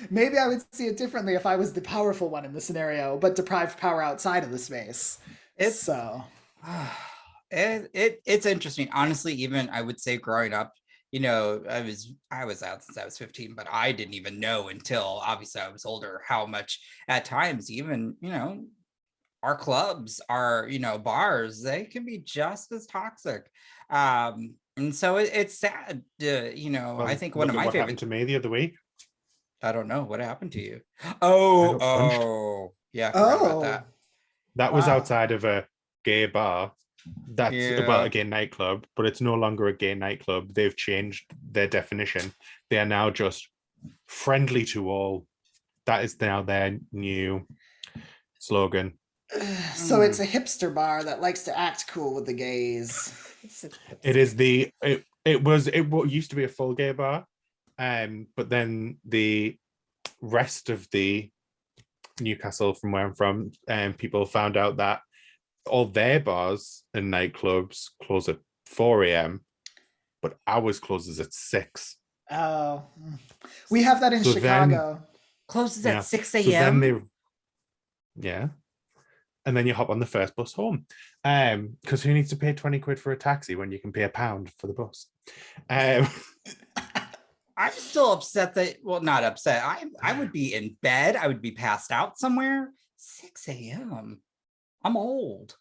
maybe I would see it differently if I was the powerful one in the scenario, but deprived power outside of the space. It's interesting. Honestly, even I would say growing up, you know, I was out since I was 15, but I didn't even know until obviously I was older how much at times even, you know, our clubs, our, you know, bars, they can be just as toxic. And so it's sad, you know, well, I think one of my favorite happened to me the other week. I don't know what happened to you. Oh, yeah. About that. That was outside of a gay bar. That's about a gay nightclub, but it's no longer a gay nightclub. They've changed their definition. They are now just friendly to all. That is now their new slogan. So it's a hipster bar that likes to act cool with the gays. It is it used to be a full gay bar, but then the rest of the Newcastle, from where I'm from, people found out that all their bars and nightclubs close at 4 a.m, but ours closes at 6. Oh, we have that in Chicago. Closes at 6 a.m. So and then you hop on the first bus home, because who needs to pay 20 quid for a taxi when you can pay £1 for the bus? I'm still upset that, well, not upset. I would be in bed. I would be passed out somewhere. 6 a.m. I'm old.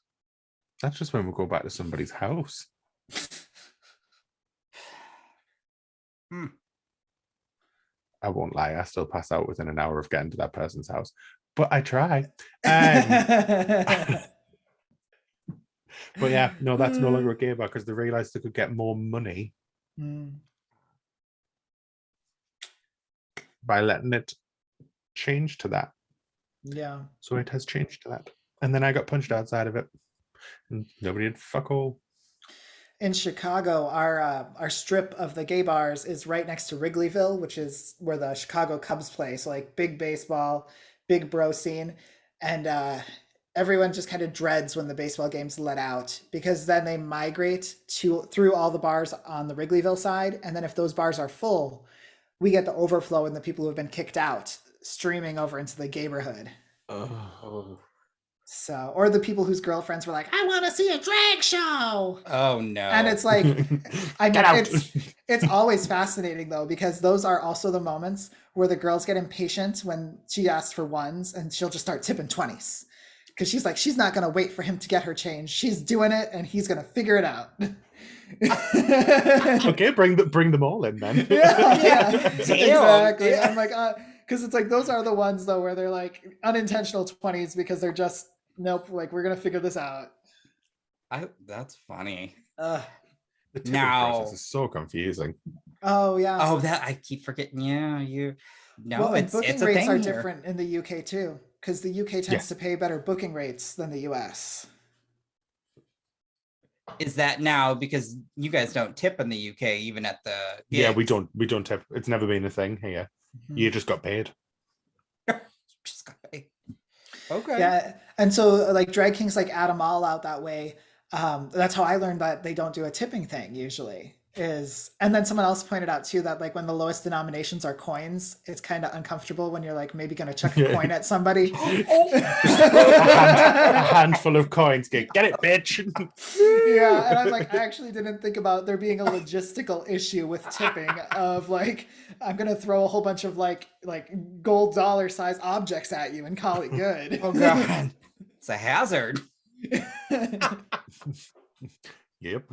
That's just when we go back to somebody's house. I won't lie, I still pass out within an hour of getting to that person's house, but I try. But yeah, no, that's no longer a gay bar because they realized they could get more money by letting it change to that. Yeah. So it has changed to that. And then I got punched outside of it. And nobody did fuck all. In Chicago, our strip of the gay bars is right next to Wrigleyville, which is where the Chicago Cubs play. So like big baseball, big bro scene. And everyone just kind of dreads when the baseball games let out because then they migrate through all the bars on the Wrigleyville side. And then if those bars are full, we get the overflow and the people who have been kicked out streaming over into the gayborhood. Oh. So, or the people whose girlfriends were like, I want to see a drag show. Oh no. And it's like, I mean, it's always fascinating though, because those are also the moments where the girls get impatient when she asks for ones and she'll just start tipping 20s. Because she's like, she's not going to wait for him to get her change. She's doing it and he's going to figure it out. Okay, bring them all in then. Yeah. Exactly. Yeah. I'm like, because it's like, those are the ones though, where they're like unintentional 20s because they're just, nope, like we're going to figure this out. That's funny. The tipping process is so confusing. Oh yeah. Oh, that I keep forgetting. Yeah, well, it's booking a rates thing are here. different in the UK too, because the UK tends to pay better booking rates than the US. Is that now because you guys don't tip in the UK even at the gigs? Yeah, we don't tip. It's never been a thing here. Mm-hmm. You just got paid. Just got paid. Okay. Yeah, and so like drag kings like add them all out that way. That's how I learned that they don't do a tipping thing usually. And then someone else pointed out too that like when the lowest denominations are coins, it's kind of uncomfortable when you're like maybe gonna chuck a coin at somebody. a handful of coins. Get it, bitch. Yeah, and I'm like, I actually didn't think about there being a logistical issue with tipping of like, I'm gonna throw a whole bunch of like gold dollar size objects at you and call it good. Oh god, it's a hazard. Yep.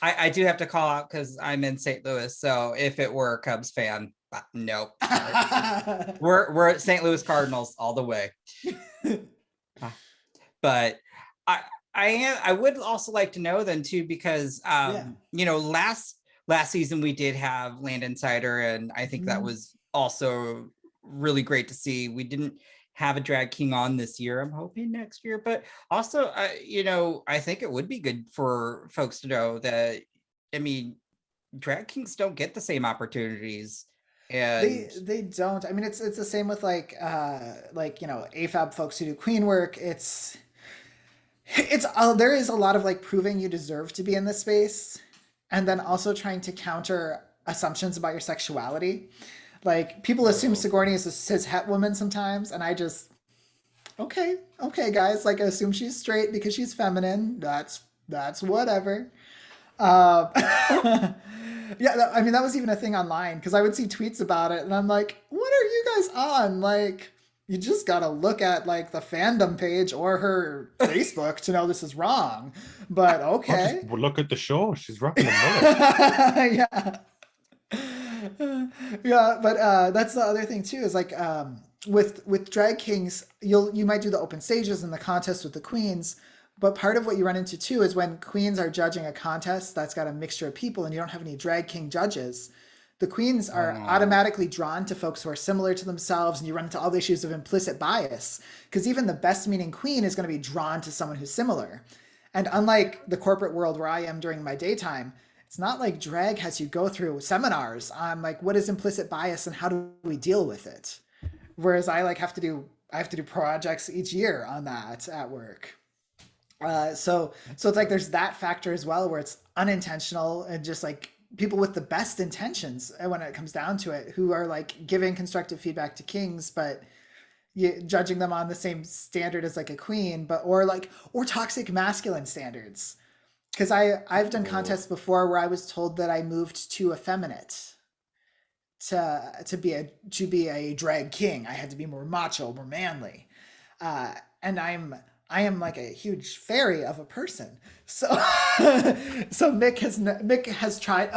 I do have to call out because I'm in St. Louis, so if it were a Cubs fan, nope. we're at St. Louis Cardinals all the way. But I would also like to know then too, because you know, last season we did have Land Insider, and I think that was also really great to see. We didn't have a drag king on this year. I'm hoping next year, but also, you know, I think it would be good for folks to know that, I mean, drag kings don't get the same opportunities. And they don't. I mean, it's the same with like you know, AFAB folks who do queen work. It's there is a lot of like proving you deserve to be in this space, and then also trying to counter assumptions about your sexuality. Like people assume Sigourney is a cis het woman sometimes, and I just okay guys, like I assume she's straight because she's feminine. That's whatever. Yeah, I mean that was even a thing online because I would see tweets about it, and I'm like, what are you guys on? Like, you just gotta look at like the fandom page or her Facebook to know this is wrong. But okay, just look at the show. She's rocking a mullet. Yeah. Yeah, but that's the other thing too, is like with drag kings, you might do the open stages and the contest with the queens, but part of what you run into too is when queens are judging a contest that's got a mixture of people and you don't have any drag king judges, the queens are automatically drawn to folks who are similar to themselves, and you run into all the issues of implicit bias because even the best meaning queen is going to be drawn to someone who's similar. And unlike the corporate world where I am during my daytime, it's not like drag has you go through seminars on like what is implicit bias and how do we deal with it. Whereas I have to do projects each year on that at work. So it's like there's that factor as well where it's unintentional and just like people with the best intentions when it comes down to it who are like giving constructive feedback to kings, but judging them on the same standard as like a queen, or toxic masculine standards. Because I've done contests before where I was told that I moved too effeminate to be a drag king. I had to be more macho, more manly, and I'm I am like a huge fairy of a person. So so Mick has tried.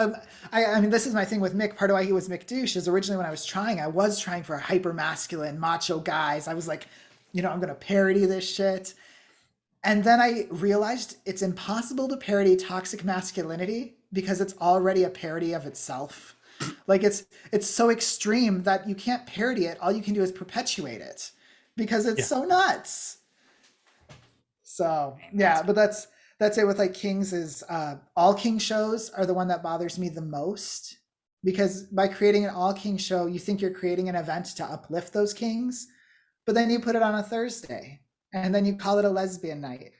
I mean, this is my thing with Mick. Part of why he was Mick Douche is originally when I was trying for hyper masculine macho guys. I was like, I'm gonna parody this shit. And then I realized it's impossible to parody toxic masculinity because it's already a parody of itself. Like it's so extreme that you can't parody it. All you can do is perpetuate it because it's so nuts. So yeah, but that's it with like Kings is all King shows are the one that bothers me the most, because by creating an all King show, you think you're creating an event to uplift those kings, but then you put it on a Thursday and then you call it a lesbian night.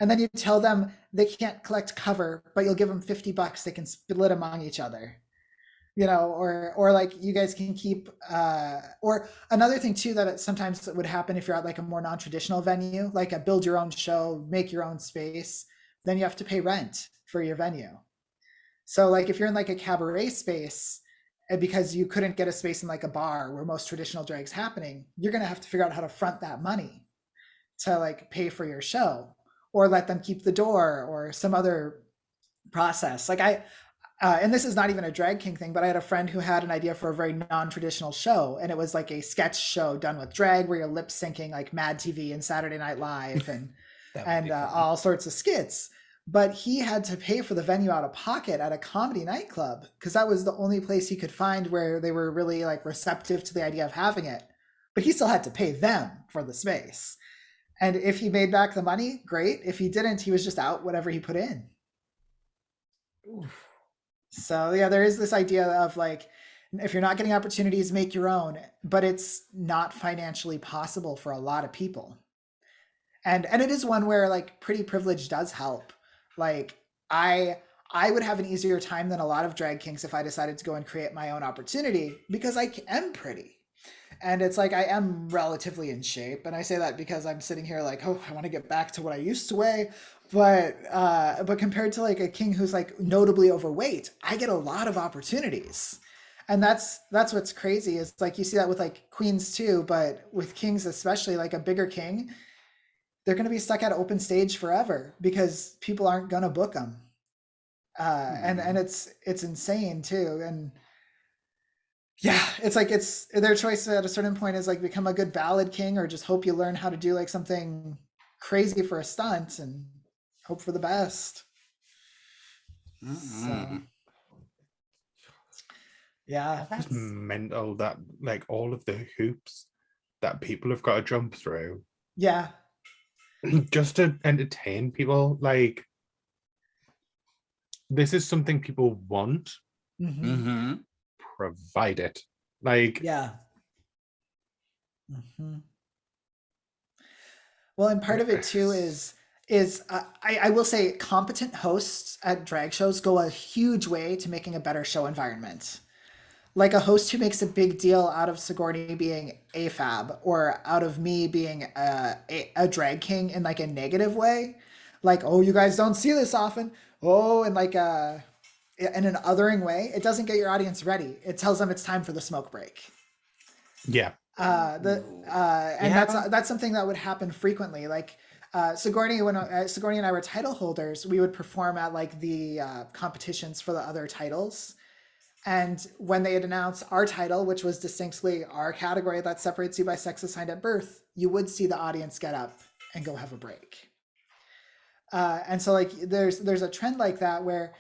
And then you tell them they can't collect cover, but you'll give them $50. They can split among each other, or like you guys can keep, or another thing too, that sometimes would happen if you're at like a more non-traditional venue, like a build your own show, make your own space, then you have to pay rent for your venue. So like if you're in like a cabaret space, because you couldn't get a space in like a bar where most traditional drag's happening, you're going to have to figure out how to front that money to like pay for your show, or let them keep the door, or some other process. Like and this is not even a drag king thing, but I had a friend who had an idea for a very non-traditional show, and it was like a sketch show done with drag where you're lip syncing like Mad TV and Saturday Night Live and all sorts of skits. But he had to pay for the venue out of pocket at a comedy nightclub because that was the only place he could find where they were really like receptive to the idea of having it. But he still had to pay them for the space. And if he made back the money, great. If he didn't, he was just out whatever he put in. Oof. So yeah, there is this idea of like, if you're not getting opportunities, make your own, but it's not financially possible for a lot of people. And it is one where like pretty privilege does help. Like I would have an easier time than a lot of drag kings if I decided to go and create my own opportunity, because I am pretty. And it's like I am relatively in shape, and I say that because I'm sitting here like, oh, I want to get back to what I used to weigh. But compared to like a king who's like notably overweight, I get a lot of opportunities, and that's what's crazy. Is like you see that with like queens too, but with kings especially, like a bigger king, they're going to be stuck at open stage forever because people aren't going to book them, and it's insane too. And yeah, it's like it's their choice at a certain point is like become a good ballad king or just hope you learn how to do like something crazy for a stunt and hope for the best. So, yeah, it's mental that like all of the hoops that people have got to jump through. Yeah, just to entertain people. Like this is something people want. Provide it. Like yeah. Well, and part of it too is I will say competent hosts at drag shows go a huge way to making a better show environment. Like a host who makes a big deal out of Sigourney being AFAB or out of me being a drag king in like a negative way, like, oh, you guys don't see this often, oh, and like in an othering way, it doesn't get your audience ready. It tells them it's time for the smoke break. Yeah. That's something that would happen frequently. Like Sigourney, when Sigourney and I were title holders, we would perform at like the competitions for the other titles. And when they had announced our title, which was distinctly our category that separates you by sex assigned at birth, you would see the audience get up and go have a break. And so like there's a trend like that where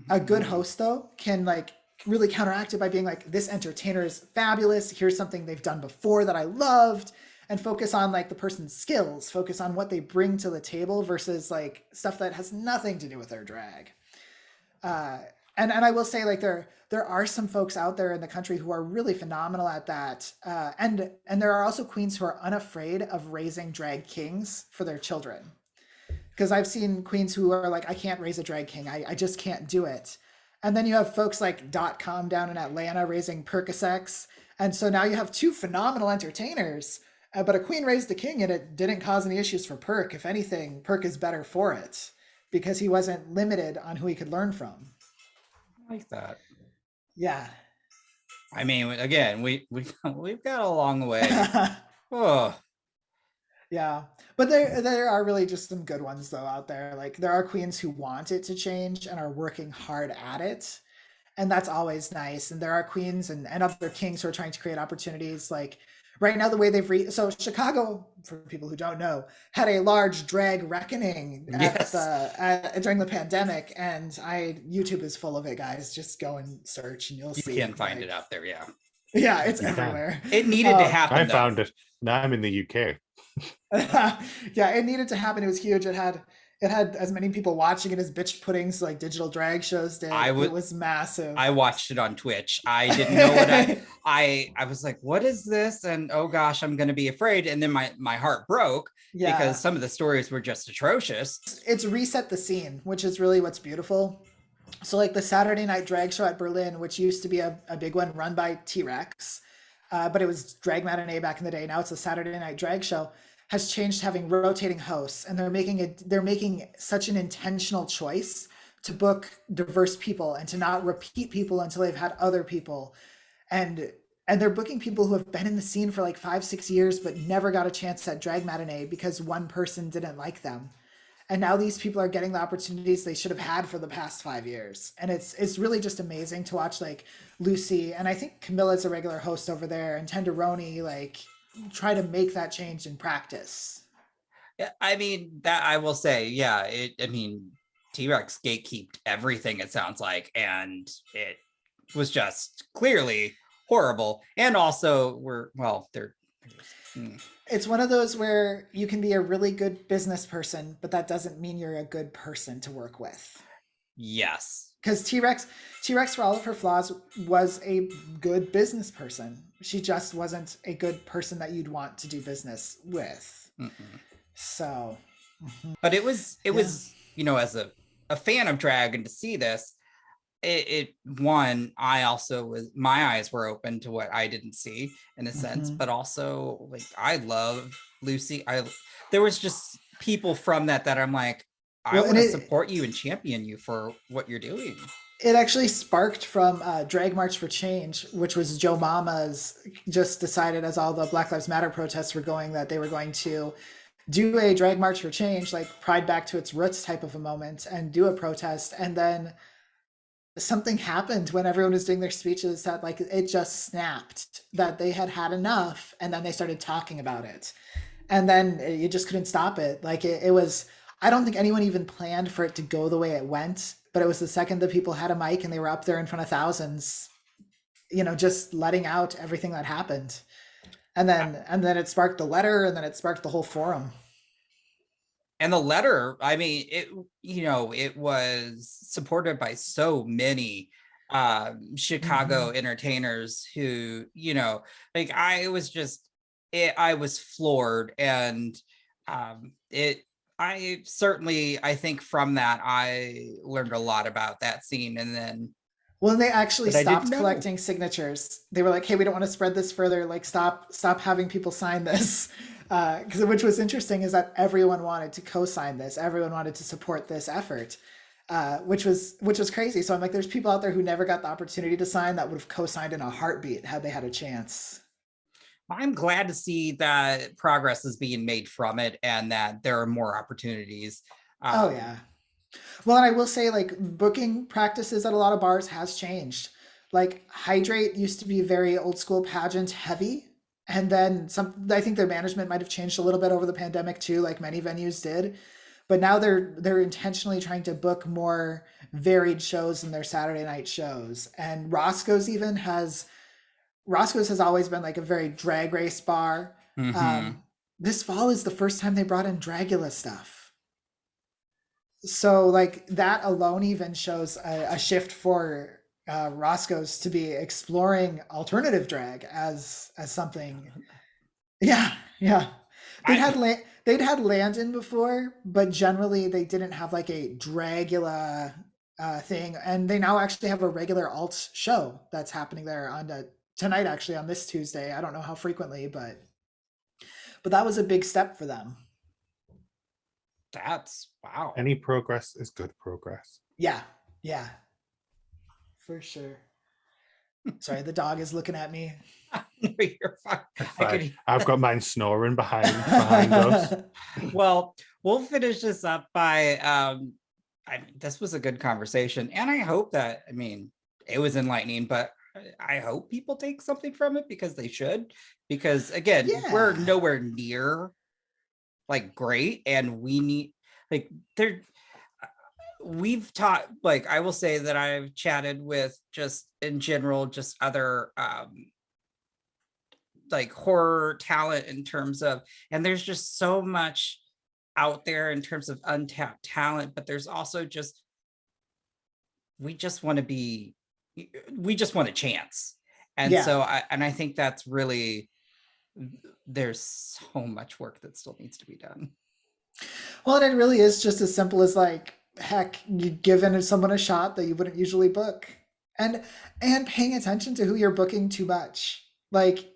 a good host though can like really counteract it by being like, this entertainer is fabulous, here's something they've done before that I loved, and focus on like the person's skills, focus on what they bring to the table versus like stuff that has nothing to do with their drag. And I will say like there are some folks out there in the country who are really phenomenal at that, and there are also queens who are unafraid of raising drag kings for their children. Because I've seen queens who are like, I can't raise a drag king. I just can't do it. And then you have folks like .com down in Atlanta raising Percocets. And so now you have two phenomenal entertainers, but a queen raised a king and it didn't cause any issues for Perk. If anything, Perk is better for it because he wasn't limited on who he could learn from. I like that. Yeah. I mean, again, we've got a long way. Oh. Yeah, but there are really just some good ones though out there. Like there are queens who want it to change and are working hard at it, and that's always nice. And there are queens and other kings who are trying to create opportunities. Like right now, the way so Chicago, for people who don't know, had a large drag reckoning Yes, during the pandemic, and YouTube is full of it, guys. Just go and search, and you'll you see. can find it out there. Yeah, Yeah, it's You can. everywhere. it needed to I happen though. found it. Now I'm in the UK. Yeah, it needed to happen. It was huge. It had as many people watching it as bitch puddings like digital drag shows did. It was massive. I watched it on Twitch. I didn't know what I was like, what is this? And oh gosh, I'm gonna be afraid. And then my heart broke because some of the stories were just atrocious. It's reset the scene, which is really what's beautiful. So like the Saturday night drag show at Berlin, which used to be a big one run by T-Rex, but it was drag matinee back in the day. Now it's a Saturday night drag show, has changed to having rotating hosts, and they're making such an intentional choice to book diverse people and to not repeat people until they've had other people. And they're booking people who have been in the scene for like 5-6 years but never got a chance at drag matinee because one person didn't like them. And now these people are getting the opportunities they should have had for the past 5 years. And it's really just amazing to watch like Lucy, and I think Camilla's a regular host over there, and Tenderoni like try to make that change in practice. Yeah, I mean, that I will say, yeah, T-Rex gatekeeped everything, it sounds like, and it was just clearly horrible. And also It's one of those where you can be a really good business person, but that doesn't mean you're a good person to work with. Yes. Because T-Rex, for all of her flaws, was a good business person. She just wasn't a good person that you'd want to do business with. Mm-mm. So, but it was, as a fan of drag, and to see this, I also my eyes were open to what I didn't see in a sense, but also like I love Lucy. There was just people from that I'm like, I want to support you and champion you for what you're doing. It actually sparked from Drag March for Change, which was Joe Mama's just decided, as all the Black Lives Matter protests were going, that they were going to do a Drag March for Change, like Pride back to its roots type of a moment, and do a protest. And then something happened when everyone was doing their speeches that like it just snapped, that they had had enough, and then they started talking about it, and then you just couldn't stop it. Like it was, I don't think anyone even planned for it to go the way it went, but it was the second that people had a mic and they were up there in front of thousands, just letting out everything that happened. And then it sparked the letter, and then it sparked the whole forum. And the letter, I mean, it was supported by so many Chicago entertainers who, like I was floored. And I think from that, I learned a lot about that scene. And then when they actually stopped collecting signatures, they were like, hey, we don't want to spread this further. Like, stop having people sign this. Which was interesting, is that everyone wanted to co-sign this. Everyone wanted to support this effort, which was crazy. So I'm like, there's people out there who never got the opportunity to sign that would have co-signed in a heartbeat had they had a chance. I'm glad to see that progress is being made from it, and that there are more opportunities. Oh yeah. Well, and I will say, like, booking practices at a lot of bars has changed. Like, Hydrate used to be very old school pageant heavy. And then I think their management might have changed a little bit over the pandemic too, like many venues did. But now they're intentionally trying to book more varied shows in their Saturday night shows. And Roscoe's has always been like a very drag race bar. This fall is the first time they brought in Dragula stuff. So like that alone even shows a shift for Roscoe's to be exploring alternative drag as something. Yeah. They'd had Landon before, but generally they didn't have like a Dragula thing, and they now actually have a regular alt show that's happening there on tonight, actually, on this Tuesday. I don't know how frequently, but that was a big step for them. That's wow. Any progress is good progress. Yeah, for sure. Sorry, the dog is looking at me. You're fine. I've got mine snoring behind us. Well, we'll finish this up by this was a good conversation, and I hope that, I mean, it was enlightening, but I hope people take something from it, because they should, because again, we're nowhere near like great, and we need, like, we've taught, like, I will say that I've chatted with, just in general, just other like horror talent in terms of, and there's just so much out there in terms of untapped talent, but there's also just, we just want a chance. And so I think that's really, there's so much work that still needs to be done. Well, and it really is just as simple as, like, heck, you giving someone a shot that you wouldn't usually book, and paying attention to who you're booking too much. Like,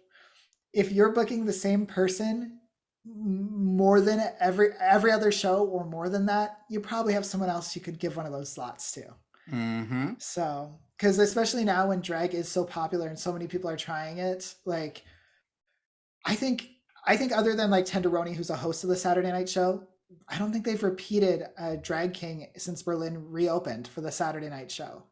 if you're booking the same person more than every other show, or more than that, you probably have someone else you could give one of those slots to. Mm-hmm. So, because especially now when drag is so popular and so many people are trying it, like, I think other than like Tenderoni, who's a host of the Saturday night show, I don't think they've repeated a drag king since Berlin reopened for the Saturday night show,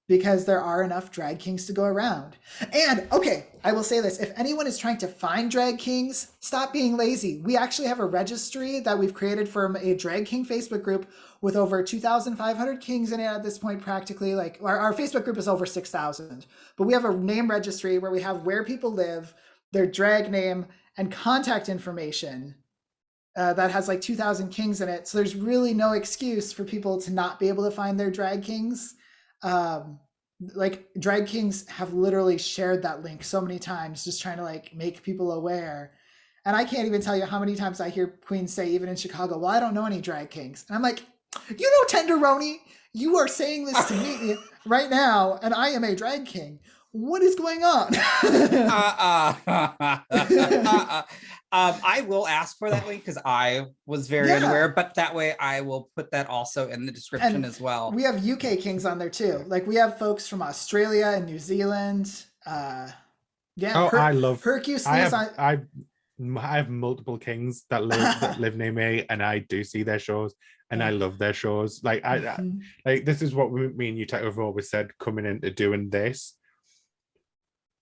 because there are enough drag kings to go around. And okay, I will say this, if anyone is trying to find drag kings, stop being lazy. We actually have a registry that we've created from a drag king Facebook group with over 2,500 kings in it at this point, practically. Like, our Facebook group is over 6,000, but we have a name registry where we have where people live, their drag name, and contact information that has like 2,000 kings in it. So there's really no excuse for people to not be able to find their drag kings. Like, drag kings have literally shared that link so many times, just trying to like make people aware. And I can't even tell you how many times I hear queens say, even in Chicago, well, I don't know any drag kings. And I'm like, you know, Tenderoni, you are saying this to me right now, and I am a drag king. What is going on? I will ask for that link, because I was very unaware, but that way I will put that also in the description as well. We have UK kings on there too. Like, we have folks from Australia and New Zealand. I love Hercules. I have multiple kings that live near me, and I do see their shows, and I love their shows. Like, like, this is what me and Yutaka have always said coming into doing this.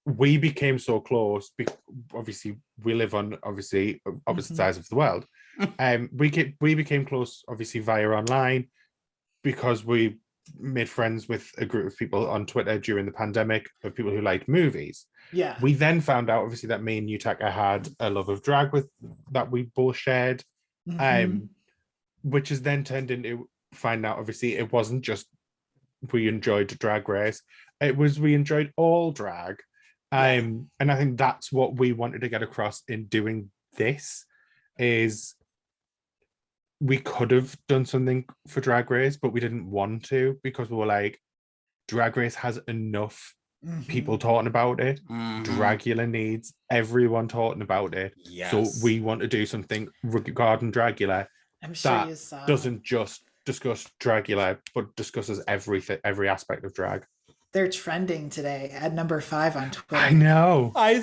We became so close. Obviously, we live on opposite sides of the world. We became close, obviously, via online, because we made friends with a group of people on Twitter during the pandemic, of people who liked movies. Yeah. We then found out, obviously, that me and Yutaka had a love of drag that we both shared, which has then turned into find out, obviously, it wasn't just we enjoyed Drag Race, it was we enjoyed all drag. And I think that's what we wanted to get across in doing this, is we could have done something for Drag Race, but we didn't want to, because we were like, Drag Race has enough people talking about it. Dragula needs everyone talking about it. So we want to do something regarding Dragula that doesn't just discuss Dragula, but discusses every aspect of drag. They're trending today at number 5 on Twitter. I know. I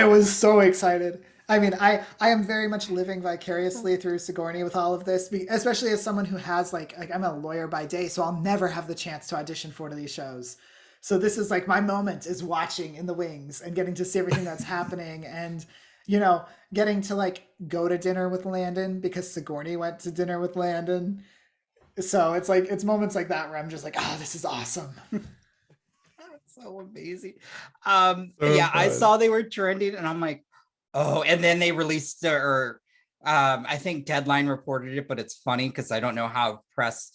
was so excited. I mean, I am very much living vicariously through Sigourney with all of this, especially as someone who has like I'm a lawyer by day, so I'll never have the chance to audition for one of these shows. So this is like my moment, is watching in the wings and getting to see everything that's happening, and, you know, getting to like go to dinner with Landon, because Sigourney went to dinner with Landon. So it's like, it's moments like that where I'm just like, oh, this is awesome. That's so amazing. I saw they were trending, and I'm like, oh, and then they released I think Deadline reported it, but it's funny because I don't know how press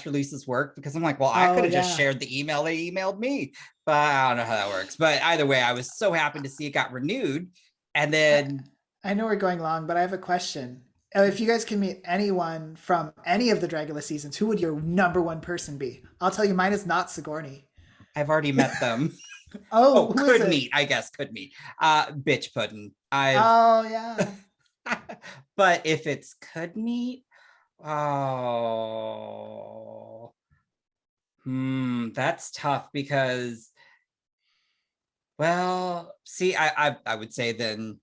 releases work, because I'm like, well, I could have just shared the email they emailed me, but I don't know how that works. But either way, I was so happy to see it got renewed. And then I know we're going long, but I have a question. If you guys can meet anyone from any of the Dragula seasons, who would your number one person be? I'll tell you, mine is not Sigourney. I've already met them. Could meet. Bitch Puddin'. Yeah. But if it's could meet, That's tough because, well, see, I would say then,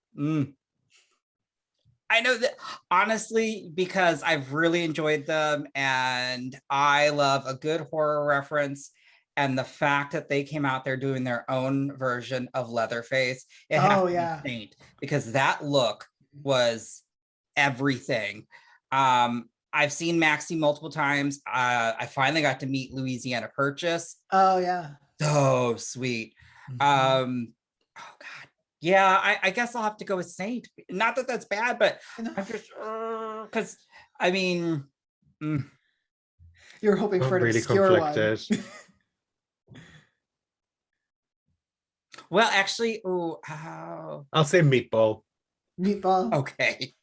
I know that honestly, because I've really enjoyed them and I love a good horror reference. And the fact that they came out there doing their own version of Leatherface, it has to be Saint, because that look was everything. I've seen Maxie multiple times. I finally got to meet Louisiana Purchase. Oh yeah. So sweet. Oh God. Yeah, I guess I'll have to go with Saint. Not that that's bad, but I'm just because I mean, you're hoping for an really obscure conflicted. one. Well, actually, I'll say Meatball. Meatball. Okay.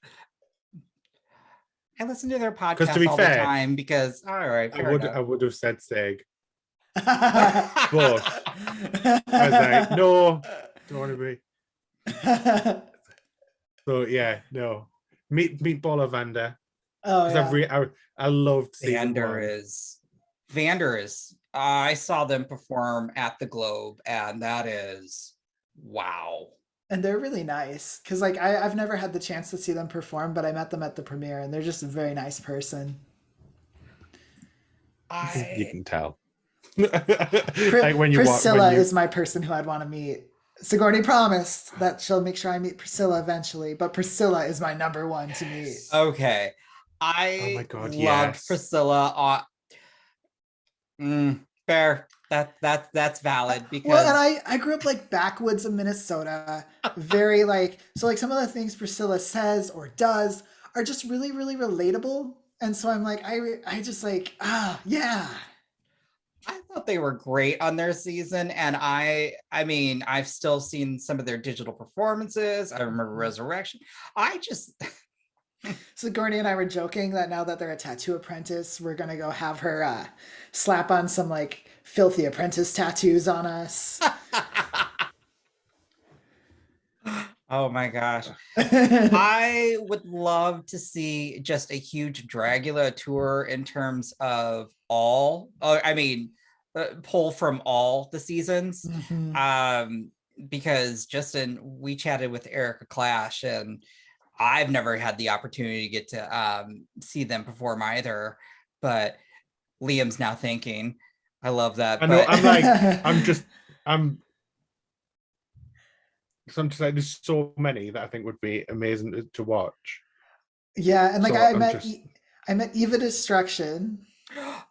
I listen to their podcast Because to be all fair, the time because all right, I would have said Sig. But I was like, no, don't want to be. So yeah, no. Meatball or Vanda. Oh yeah. I loved season Vander one. Vander is I saw them perform at the Globe and that is wow. And they're really nice because like I've never had the chance to see them perform, but I met them at the premiere and they're just a very nice person. You can tell. Like when Priscilla is my person who I'd want to meet. Sigourney promised that she'll make sure I meet Priscilla eventually, but Priscilla is my number one to meet. Okay. I loved Priscilla. Fair. That's valid because well, and I grew up like backwoods of Minnesota, very like so like some of the things Priscilla says or does are just really really relatable, and so I'm like I just like yeah. I thought they were great on their season, and I mean I've still seen some of their digital performances. I remember Resurrection. I just Sigourney and I were joking that now that they're a tattoo apprentice, we're gonna go have her slap on some like filthy apprentice tattoos on us. Oh my gosh. I would love to see just a huge Dragula tour in terms of pull from all the seasons. Because we chatted with Erica Clash and I've never had the opportunity to get to see them perform either, but Liam's now thinking. I love that. I know. I'm like, I'm just like, there's so many that I think would be amazing to watch. Yeah, and like so I met Eva Destruction.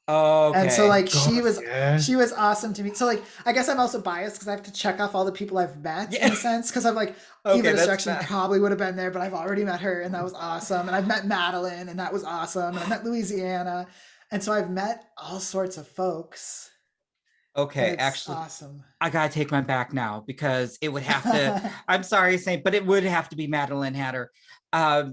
Oh, okay. And so like she was awesome to me. So like I guess I'm also biased because I have to check off all the people I've met in a sense because I'm like Eva Destruction probably would have been there, but I've already met her and that was awesome. And I've met Madeline and that was awesome. And I met Louisiana, and so I've met all sorts of folks. Okay, actually, awesome. I gotta take my back now because it would have to. I'm sorry, Saint, but it would have to be Madeline Hatter,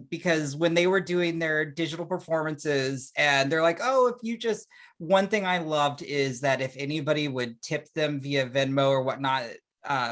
because when they were doing their digital performances, and they're like, "Oh, if you just." One thing I loved is that if anybody would tip them via Venmo or whatnot,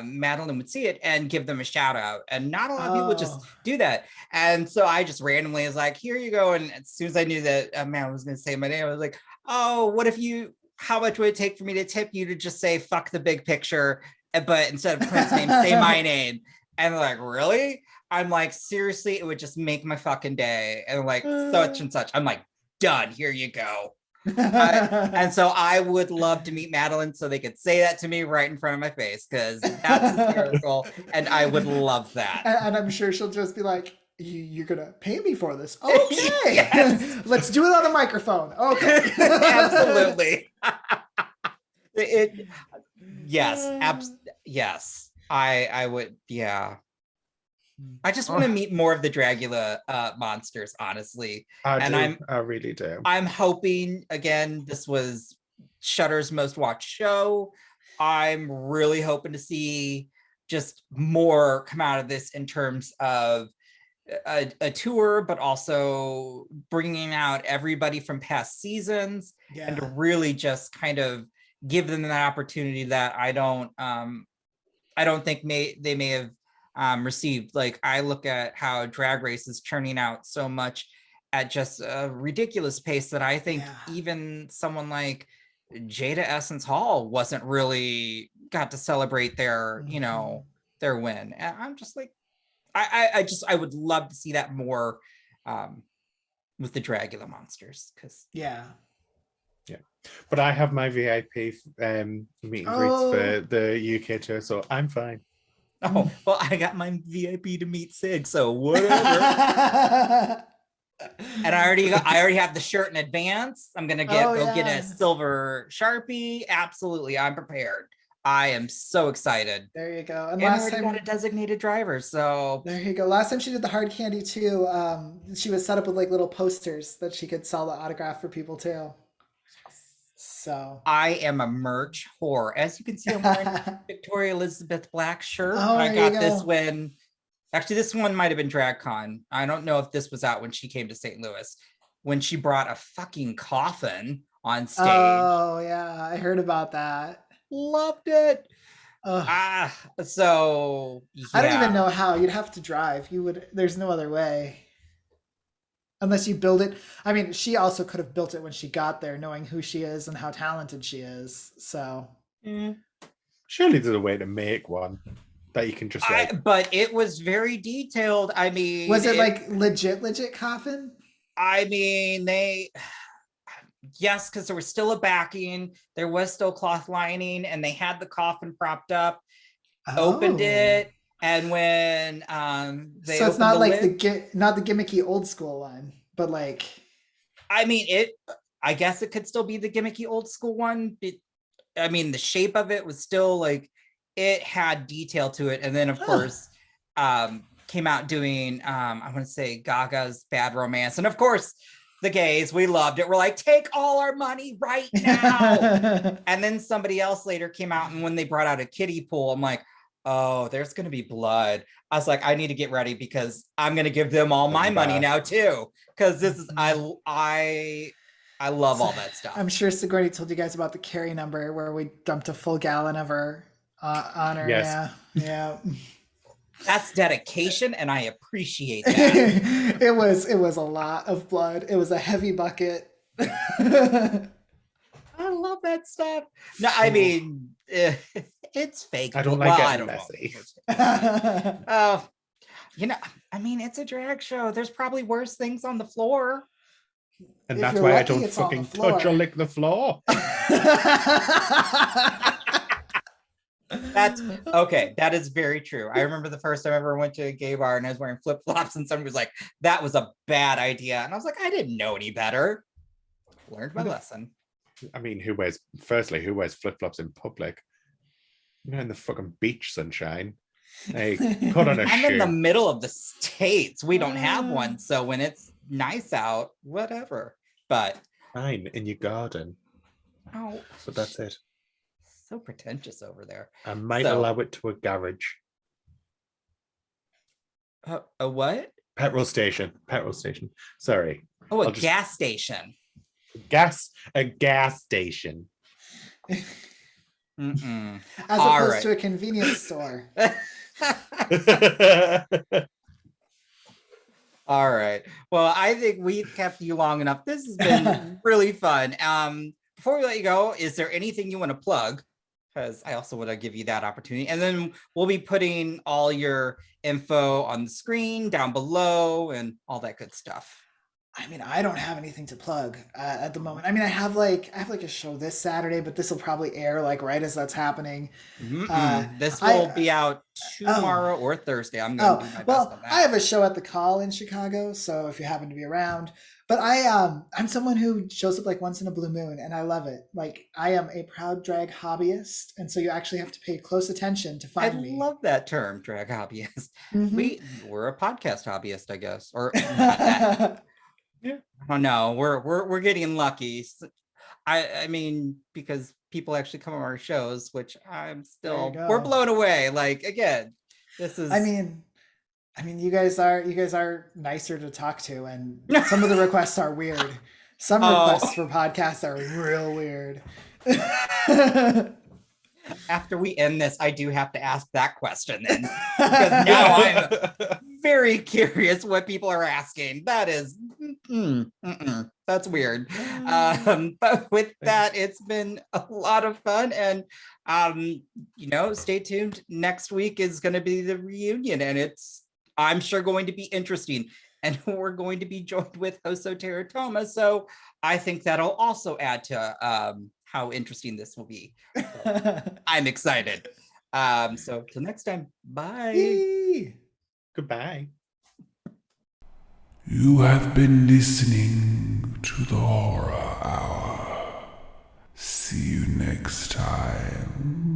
Madeline would see it and give them a shout out, and not a lot of people just do that. And so I just randomly was like, "Here you go." And as soon as I knew that Madeline was going to say my name, I was like, "Oh, what if you?" How much would it take for me to tip you to just say fuck the big picture, but instead of Clint's name, say my name? And they're like, really? I'm like, seriously, it would just make my fucking day. And like such and such. I'm like, done. Here you go. And so I would love to meet Madeline so they could say that to me right in front of my face because that's hysterical, and I would love that. And I'm sure she'll just be like, you're gonna pay me for this? Okay. Let's do it on a microphone. Okay. Absolutely. Yes. I would, yeah. I just want to meet more of the Dragula monsters, honestly. I really do. I'm hoping, again, this was Shudder's most watched show. I'm really hoping to see just more come out of this in terms of a tour, but also bringing out everybody from past seasons and to really just kind of give them that opportunity that I don't think they may have received. Like I look at how Drag Race is churning out so much at just a ridiculous pace that I think even someone like Jada Essence Hall wasn't really got to celebrate their, you know, their win. And I'm just like, I would love to see that more with the Dragula monsters, because Yeah. But I have my VIP meet and greets for the UK tour, so I'm fine. oh well, I got my VIP to meet Sig, so whatever. And I already have the shirt in advance. I'm gonna get a silver Sharpie. Absolutely, I'm prepared. I am so excited. There you go. And last time got a designated driver, so there you go. Last time she did the hard candy too, she was set up with like little posters that she could sell the autograph for people too. So I am a merch whore. As you can see, I'm wearing Victoria Elizabeth Black shirt. Oh, I got this when, actually, this one might have been DragCon. I don't know if this was out when she came to St. Louis, when she brought a fucking coffin on stage. Oh yeah, I heard about that. Loved it. So yeah. I don't even know how. You'd have to drive. You would. There's no other way. Unless you build it. I mean, she also could have built it when she got there, knowing who she is and how talented she is. So surely there's a way to make one that you can just but it was very detailed. I mean, was it like legit coffin? I mean, yes, because there was still a backing, there was still cloth lining, and they had the coffin propped up, opened it. And when they, so it's not like not the gimmicky old school one, but like, I mean, I guess it could still be the gimmicky old school one. I mean, the shape of it was still like, it had detail to it. And then of course, came out doing I want to say Gaga's Bad Romance, and of course the gays, we loved it. We're like, take all our money right now. And then somebody else later came out, and when they brought out a kiddie pool, I'm like, oh, there's going to be blood. I was like, I need to get ready because I'm going to give them all my money now too. Because this is, I love all that stuff. I'm sure Sigourney told you guys about the Carrie number where we dumped a full gallon of her on her. Yes. Yeah. That's dedication, and I appreciate that. It was a lot of blood. It was a heavy bucket. I love that stuff. No, I mean, it's fake. I don't like it messy. You know, I mean, it's a drag show. There's probably worse things on the floor. And that's why I don't fucking touch or lick the floor. That's okay. That is very true. I remember the first time I ever went to a gay bar and I was wearing flip-flops, and somebody was like, that was a bad idea. And I was like, I didn't know any better. Learned my lesson. I mean, who wears flip-flops in public? You know, in the fucking beach sunshine. Hey, put on a I'm shoe. in the middle of the States. We don't have one. So when it's nice out, whatever. But fine, in your garden. Oh, so that's it. So pretentious over there. I might allow it to a garage. A what? Petrol station. Sorry. Oh, a gas station. A gas station. As opposed to a convenience store. All right. Well, I think we've kept you long enough. This has been really fun. Before we let you go, is there anything you want to plug? Because I also want to give you that opportunity. And then we'll be putting all your info on the screen down below and all that good stuff. I mean, I don't have anything to plug at the moment. I mean, I have like a show this Saturday, but this will probably air like right as that's happening. This will be out tomorrow or Thursday. I'm going to do my best on that. I have a show at the Call in Chicago, so if you happen to be around. But I'm someone who shows up like once in a blue moon, and I love it. Like, I am a proud drag hobbyist, and so you actually have to pay close attention to find me. I love that term, drag hobbyist. We're a podcast hobbyist, I guess, or not that. Yeah. Oh no, we're getting lucky. I mean, because people actually come on our shows, which we're blown away. Like, again, this is. I mean, you guys are nicer to talk to, and some of the requests are weird. Some requests for podcasts are real weird. After we end this, I do have to ask that question then, because now I'm very curious what people are asking. That is, that's weird. But with that, it's been a lot of fun. And, stay tuned. Next week is going to be the reunion, and it's, I'm sure, going to be interesting. And we're going to be joined with Hoso, Terra, Toma. So I think that'll also add to how interesting this will be. So I'm excited. So till next time, bye. Yay. Goodbye. You have been listening to the Horror Hour. See you next time.